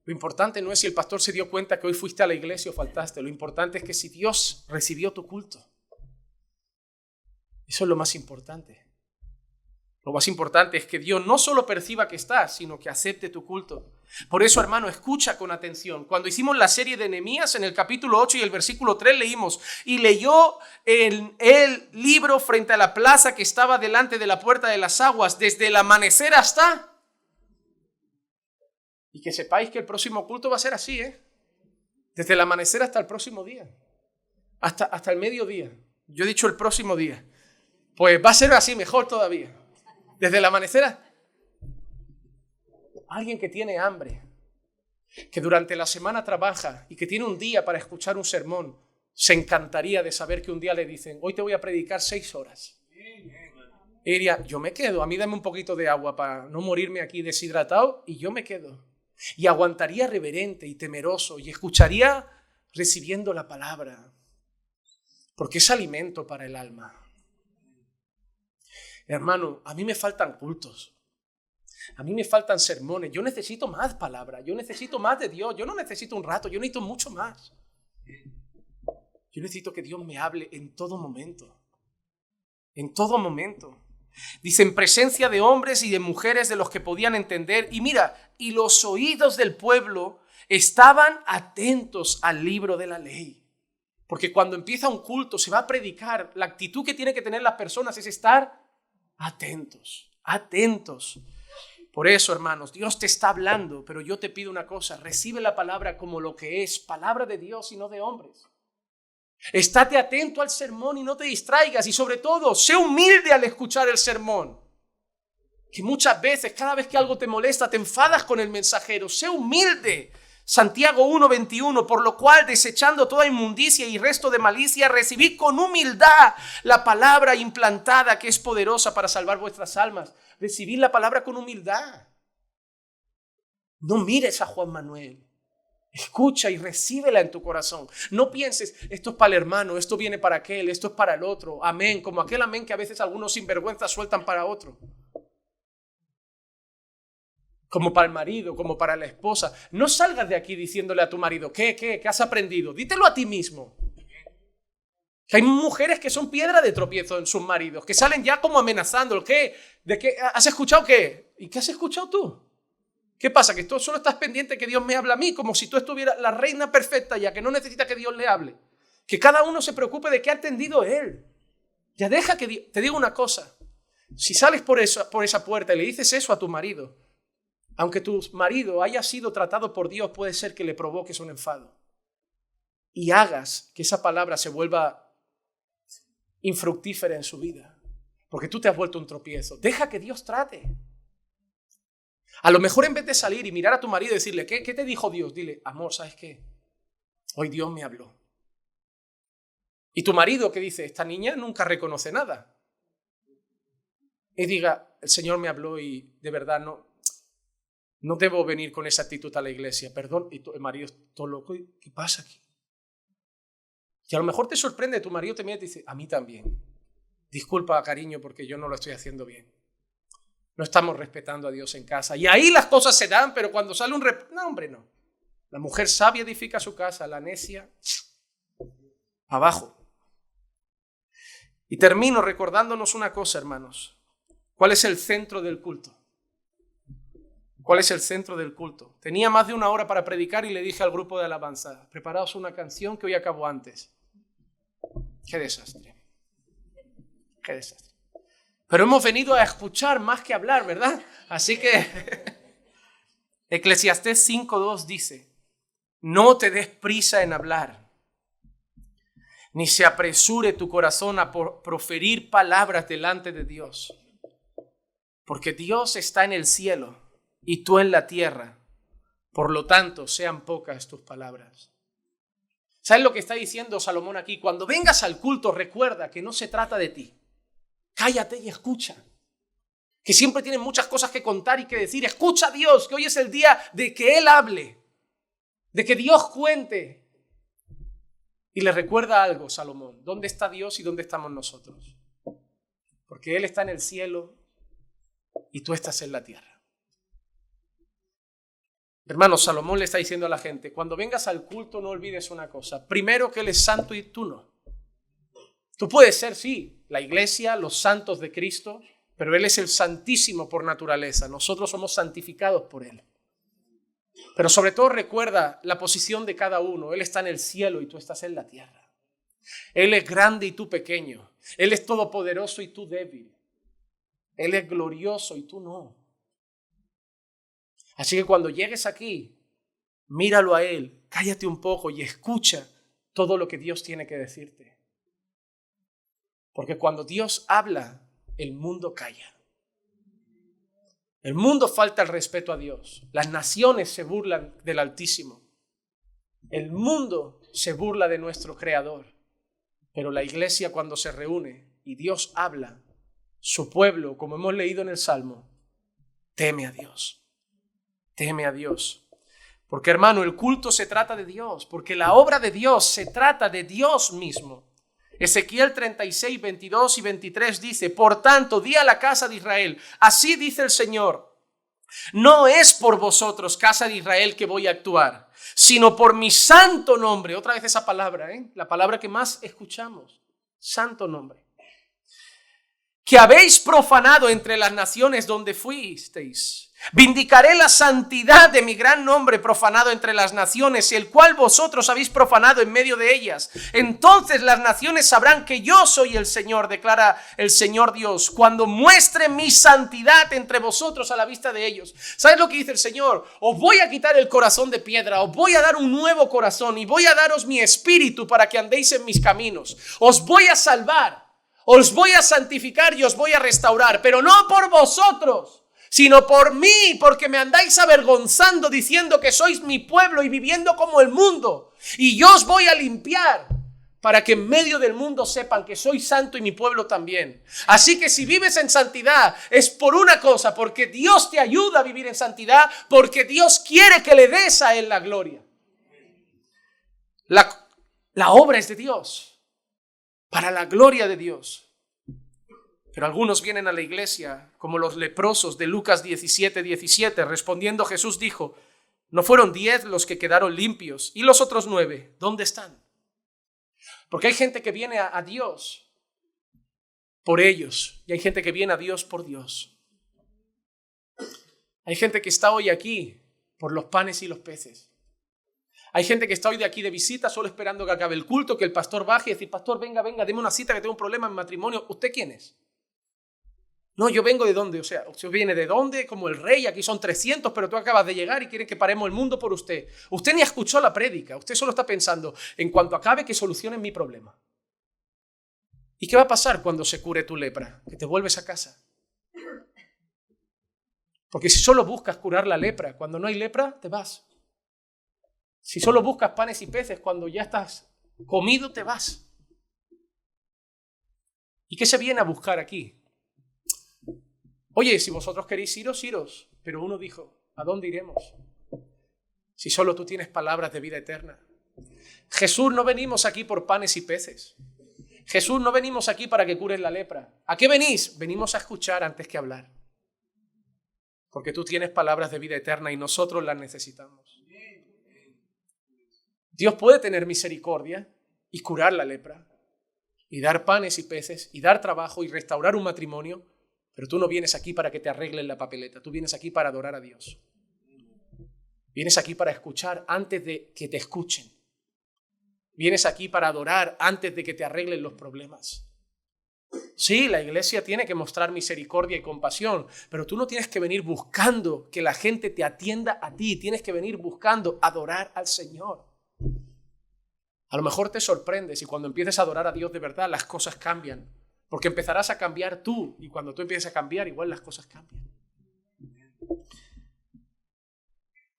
Lo importante no es si el pastor se dio cuenta que hoy fuiste a la iglesia o faltaste. Lo importante es que si Dios recibió tu culto. Eso es lo más importante. Lo más importante es que Dios no solo perciba que estás, sino que acepte tu culto. Por eso, hermano, escucha con atención. Cuando hicimos la serie de Nehemías, en el capítulo 8 y el versículo 3 leímos, y leyó el libro frente a la plaza que estaba delante de la puerta de las aguas, desde el amanecer hasta... Y que sepáis que el próximo culto va a ser así, desde el amanecer hasta el próximo día, hasta el mediodía. Yo he dicho el próximo día. Pues va a ser así, mejor todavía. Desde el amanecer. Alguien que tiene hambre, que durante la semana trabaja y que tiene un día para escuchar un sermón, se encantaría de saber que un día le dicen, hoy te voy a predicar 6 horas. Y diría, yo me quedo, a mí dame un poquito de agua para no morirme aquí deshidratado y yo me quedo. Y aguantaría reverente y temeroso y escucharía recibiendo la palabra, porque es alimento para el alma. Hermano, a mí me faltan cultos. A mí me faltan sermones. Yo necesito más palabra. Yo necesito más de Dios. Yo no necesito un rato. Yo necesito mucho más. Yo necesito que Dios me hable en todo momento. En todo momento. Dice, en presencia de hombres y de mujeres de los que podían entender. Y mira, y los oídos del pueblo estaban atentos al libro de la ley. Porque cuando empieza un culto, se va a predicar. La actitud que tienen que tener las personas es estar atentos. Atentos. Por eso, hermanos, Dios te está hablando, pero yo te pido una cosa, recibe la palabra como lo que es, palabra de Dios y no de hombres. Estate atento al sermón y no te distraigas, y sobre todo, sé humilde al escuchar el sermón. Que muchas veces, cada vez que algo te molesta, te enfadas con el mensajero. Sé humilde. Santiago 1:21, por lo cual, desechando toda inmundicia y resto de malicia, recibid con humildad la palabra implantada que es poderosa para salvar vuestras almas. Recibid la palabra con humildad. No mires a Juan Manuel. Escucha y recíbela en tu corazón. No pienses, esto es para el hermano, esto viene para aquel, esto es para el otro. Amén, como aquel amén que a veces algunos sinvergüenzas sueltan para otro. Como para el marido, como para la esposa. No salgas de aquí diciéndole a tu marido, ¿qué has aprendido? Dítelo a ti mismo. Que hay mujeres que son piedra de tropiezo en sus maridos, que salen ya como amenazando. ¿Qué? ¿De qué? ¿Has escuchado qué? ¿Y qué has escuchado tú? ¿Qué pasa? Que tú solo estás pendiente que Dios me hable a mí, como si tú estuvieras la reina perfecta ya, que no necesita que Dios le hable. Que cada uno se preocupe de qué ha entendido él. Ya deja que te diga una cosa. Si sales por esa puerta y le dices eso a tu marido, aunque tu marido haya sido tratado por Dios, puede ser que le provoques un enfado. Y hagas que esa palabra se vuelva infructífera en su vida. Porque tú te has vuelto un tropiezo. Deja que Dios trate. A lo mejor en vez de salir y mirar a tu marido y decirle, ¿qué te dijo Dios? Dile, amor, ¿sabes qué? Hoy Dios me habló. Y tu marido que dice, esta niña nunca reconoce nada. Y diga, el Señor me habló y de verdad no debo venir con esa actitud a la iglesia. Perdón. Y el marido es todo loco. ¿Qué pasa aquí? Y a lo mejor te sorprende, tu marido te mira y te dice, a mí también. Disculpa, cariño, porque yo no lo estoy haciendo bien. No estamos respetando a Dios en casa. Y ahí las cosas se dan, pero cuando sale no, hombre, no. La mujer sabia edifica su casa, la necia, abajo. Y termino recordándonos una cosa, hermanos. ¿Cuál es el centro del culto? ¿Cuál es el centro del culto? Tenía más de una hora para predicar y le dije al grupo de alabanza, preparaos una canción que hoy acabo antes. Qué desastre. Qué desastre. Pero hemos venido a escuchar más que hablar, ¿verdad? Así que Eclesiastés 5:2 dice, no te des prisa en hablar, ni se apresure tu corazón a proferir palabras delante de Dios. Porque Dios está en el cielo y tú en la tierra. Por lo tanto, sean pocas tus palabras. ¿Sabes lo que está diciendo Salomón aquí? Cuando vengas al culto, recuerda que no se trata de ti. Cállate y escucha. Que siempre tienen muchas cosas que contar y que decir. Escucha a Dios, que hoy es el día de que Él hable. De que Dios cuente. Y le recuerda algo, Salomón. ¿Dónde está Dios y dónde estamos nosotros? Porque Él está en el cielo y tú estás en la tierra. Hermano, Salomón le está diciendo a la gente, cuando vengas al culto no olvides una cosa. Primero, que Él es santo y tú no. Tú puedes ser, sí, la iglesia, los santos de Cristo, pero Él es el santísimo por naturaleza. Nosotros somos santificados por Él. Pero sobre todo recuerda la posición de cada uno. Él está en el cielo y tú estás en la tierra. Él es grande y tú pequeño. Él es todopoderoso y tú débil. Él es glorioso y tú no. Así que cuando llegues aquí, míralo a Él, cállate un poco y escucha todo lo que Dios tiene que decirte. Porque cuando Dios habla, el mundo calla. El mundo falta el respeto a Dios. Las naciones se burlan del Altísimo. El mundo se burla de nuestro Creador. Pero la iglesia, cuando se reúne y Dios habla, su pueblo, como hemos leído en el Salmo, teme a Dios. Teme a Dios. Porque, hermano, el culto se trata de Dios. Porque la obra de Dios se trata de Dios mismo. Ezequiel 36, 22 y 23 dice, por tanto, di a la casa de Israel, así dice el Señor, no es por vosotros, casa de Israel, que voy a actuar, sino por mi santo nombre. Otra vez esa palabra, la palabra que más escuchamos, santo nombre. Que habéis profanado entre las naciones donde fuisteis, Vindicaré la santidad de mi gran nombre profanado entre las naciones, el cual vosotros habéis profanado en medio de ellas. Entonces las naciones sabrán que yo soy el Señor, declara el Señor Dios, cuando muestre mi santidad entre vosotros a la vista de ellos. ¿Sabes lo que dice el Señor? Os voy a quitar el corazón de piedra, os voy a dar un nuevo corazón y voy a daros mi espíritu para que andéis en mis caminos. Os voy a salvar, os voy a santificar y os voy a restaurar, pero no por vosotros, sino por mí, porque me andáis avergonzando diciendo que sois mi pueblo y viviendo como el mundo. Y yo os voy a limpiar para que en medio del mundo sepan que soy santo y mi pueblo también. Así que si vives en santidad es por una cosa, porque Dios te ayuda a vivir en santidad, porque Dios quiere que le des a Él la gloria. La obra es de Dios, para la gloria de Dios. Pero algunos vienen a la iglesia como los leprosos de Lucas 17:17. Respondiendo Jesús dijo, ¿no fueron 10 los que quedaron limpios? ¿Y los otros 9? ¿Dónde están? Porque hay gente que viene a Dios por ellos y hay gente que viene a Dios por Dios. Hay gente que está hoy aquí por los panes y los peces. Hay gente que está hoy de aquí de visita solo esperando que acabe el culto, que el pastor baje y decir, pastor, venga, deme una cita que tengo un problema en matrimonio. ¿Usted quién es? No, yo vengo de dónde, o sea, usted viene de dónde, como el rey, aquí son 300, pero tú acabas de llegar y quieren que paremos el mundo por usted. Usted ni escuchó la prédica, usted solo está pensando, en cuanto acabe, que solucionen mi problema. ¿Y qué va a pasar cuando se cure tu lepra? Que te vuelves a casa. Porque si solo buscas curar la lepra, cuando no hay lepra, te vas. Si solo buscas panes y peces, cuando ya estás comido, te vas. ¿Y qué se viene a buscar aquí? Oye, si vosotros queréis iros, pero uno dijo, ¿a dónde iremos? Si solo tú tienes palabras de vida eterna. Jesús, no venimos aquí por panes y peces. Jesús, no venimos aquí para que cures la lepra. ¿A qué venís? Venimos a escuchar antes que hablar. Porque tú tienes palabras de vida eterna y nosotros las necesitamos. Dios puede tener misericordia y curar la lepra, y dar panes y peces, y dar trabajo y restaurar un matrimonio. Pero tú no vienes aquí para que te arreglen la papeleta. Tú vienes aquí para adorar a Dios. Vienes aquí para escuchar antes de que te escuchen. Vienes aquí para adorar antes de que te arreglen los problemas. Sí, la iglesia tiene que mostrar misericordia y compasión, pero tú no tienes que venir buscando que la gente te atienda a ti. Tienes que venir buscando adorar al Señor. A lo mejor te sorprendes y cuando empieces a adorar a Dios de verdad, las cosas cambian. Porque empezarás a cambiar tú y cuando tú empieces a cambiar, igual las cosas cambian.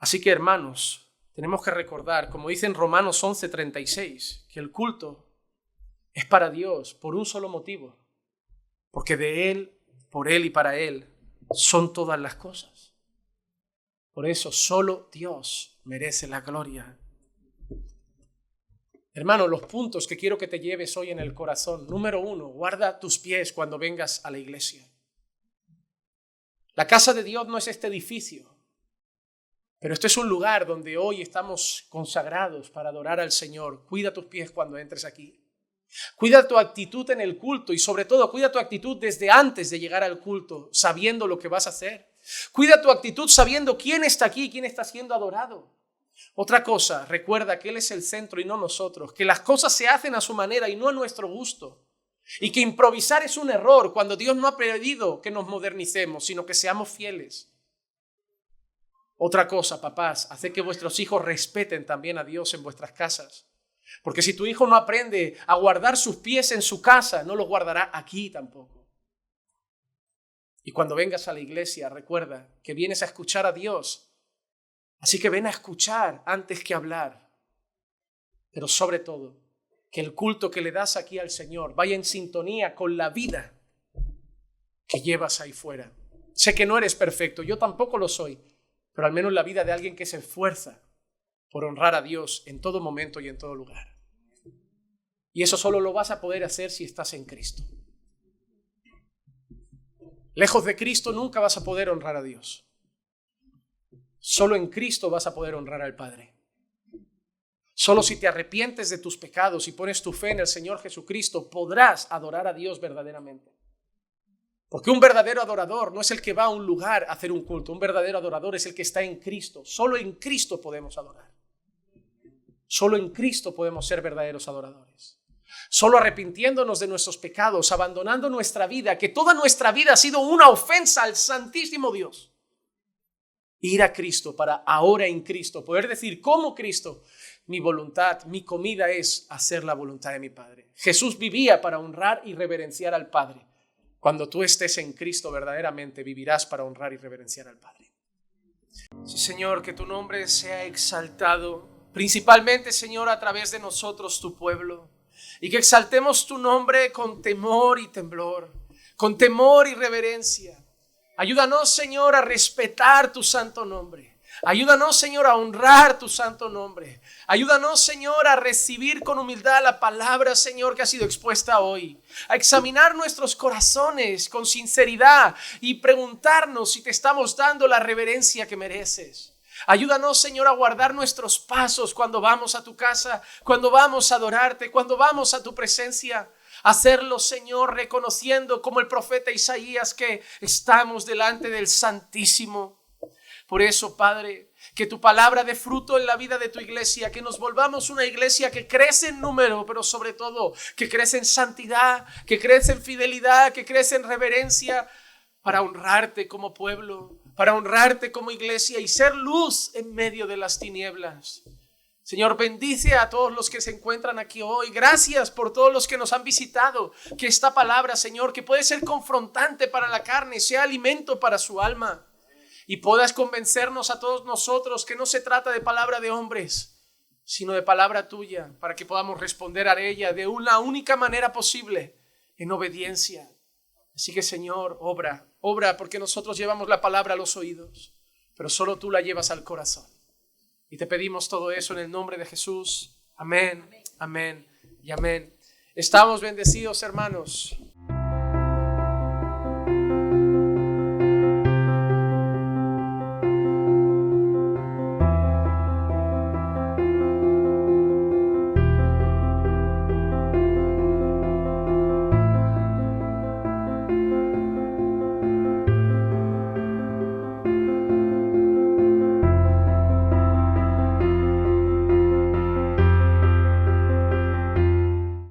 Así que, hermanos, tenemos que recordar, como dice en Romanos 11:36, que el culto es para Dios por un solo motivo. Porque de Él, por Él y para Él son todas las cosas. Por eso solo Dios merece la gloria. Hermano, los puntos que quiero que te lleves hoy en el corazón. Número 1, guarda tus pies cuando vengas a la iglesia. La casa de Dios no es este edificio, pero este es un lugar donde hoy estamos consagrados para adorar al Señor. Cuida tus pies cuando entres aquí. Cuida tu actitud en el culto y sobre todo cuida tu actitud desde antes de llegar al culto, sabiendo lo que vas a hacer. Cuida tu actitud sabiendo quién está aquí, quién está siendo adorado. Otra cosa, recuerda que Él es el centro y no nosotros, que las cosas se hacen a su manera y no a nuestro gusto, y que improvisar es un error cuando Dios no ha pedido que nos modernicemos, sino que seamos fieles. Otra cosa, papás, haced que vuestros hijos respeten también a Dios en vuestras casas, porque si tu hijo no aprende a guardar sus pies en su casa, no los guardará aquí tampoco. Y cuando vengas a la iglesia, recuerda que vienes a escuchar a Dios. Así que ven a escuchar antes que hablar. Pero sobre todo, que el culto que le das aquí al Señor vaya en sintonía con la vida que llevas ahí fuera. Sé que no eres perfecto, yo tampoco lo soy, pero al menos la vida de alguien que se esfuerza por honrar a Dios en todo momento y en todo lugar. Y eso solo lo vas a poder hacer si estás en Cristo. Lejos de Cristo nunca vas a poder honrar a Dios. Solo en Cristo vas a poder honrar al Padre. Solo si te arrepientes de tus pecados y pones tu fe en el Señor Jesucristo, podrás adorar a Dios verdaderamente. Porque un verdadero adorador no es el que va a un lugar a hacer un culto. Un verdadero adorador es el que está en Cristo. Solo en Cristo podemos adorar. Solo en Cristo podemos ser verdaderos adoradores. Solo arrepintiéndonos de nuestros pecados, abandonando nuestra vida, que toda nuestra vida ha sido una ofensa al Santísimo Dios. Ir a Cristo para ahora en Cristo poder decir como Cristo, mi voluntad, mi comida es hacer la voluntad de mi Padre. Jesús vivía para honrar y reverenciar al Padre. Cuando tú estés en Cristo verdaderamente vivirás para honrar y reverenciar al Padre. Sí, Señor, que tu nombre sea exaltado, principalmente, Señor, a través de nosotros, tu pueblo, y que exaltemos tu nombre con temor y temblor, con temor y reverencia. Ayúdanos, Señor, a respetar tu santo nombre. Ayúdanos, Señor, a honrar tu santo nombre. Ayúdanos, Señor, a recibir con humildad la palabra, Señor, que ha sido expuesta hoy. A examinar nuestros corazones con sinceridad y preguntarnos si te estamos dando la reverencia que mereces. Ayúdanos, Señor, a guardar nuestros pasos cuando vamos a tu casa, cuando vamos a adorarte, cuando vamos a tu presencia. Hacerlo, Señor, reconociendo como el profeta Isaías que estamos delante del Santísimo. Por eso, Padre, que tu palabra dé fruto en la vida de tu iglesia, que nos volvamos una iglesia que crece en número, pero sobre todo que crece en santidad, que crece en fidelidad, que crece en reverencia, para honrarte como pueblo, para honrarte como iglesia y ser luz en medio de las tinieblas. Señor, bendice a todos los que se encuentran aquí hoy. Gracias por todos los que nos han visitado. Que esta palabra, Señor, que puede ser confrontante para la carne, sea alimento para su alma. Y puedas convencernos a todos nosotros que no se trata de palabra de hombres, sino de palabra tuya, para que podamos responder a ella de una única manera posible, en obediencia. Así que, Señor, obra, porque nosotros llevamos la palabra a los oídos, pero solo tú la llevas al corazón. Y te pedimos todo eso en el nombre de Jesús. Amén, amén y amén. Estamos bendecidos, hermanos.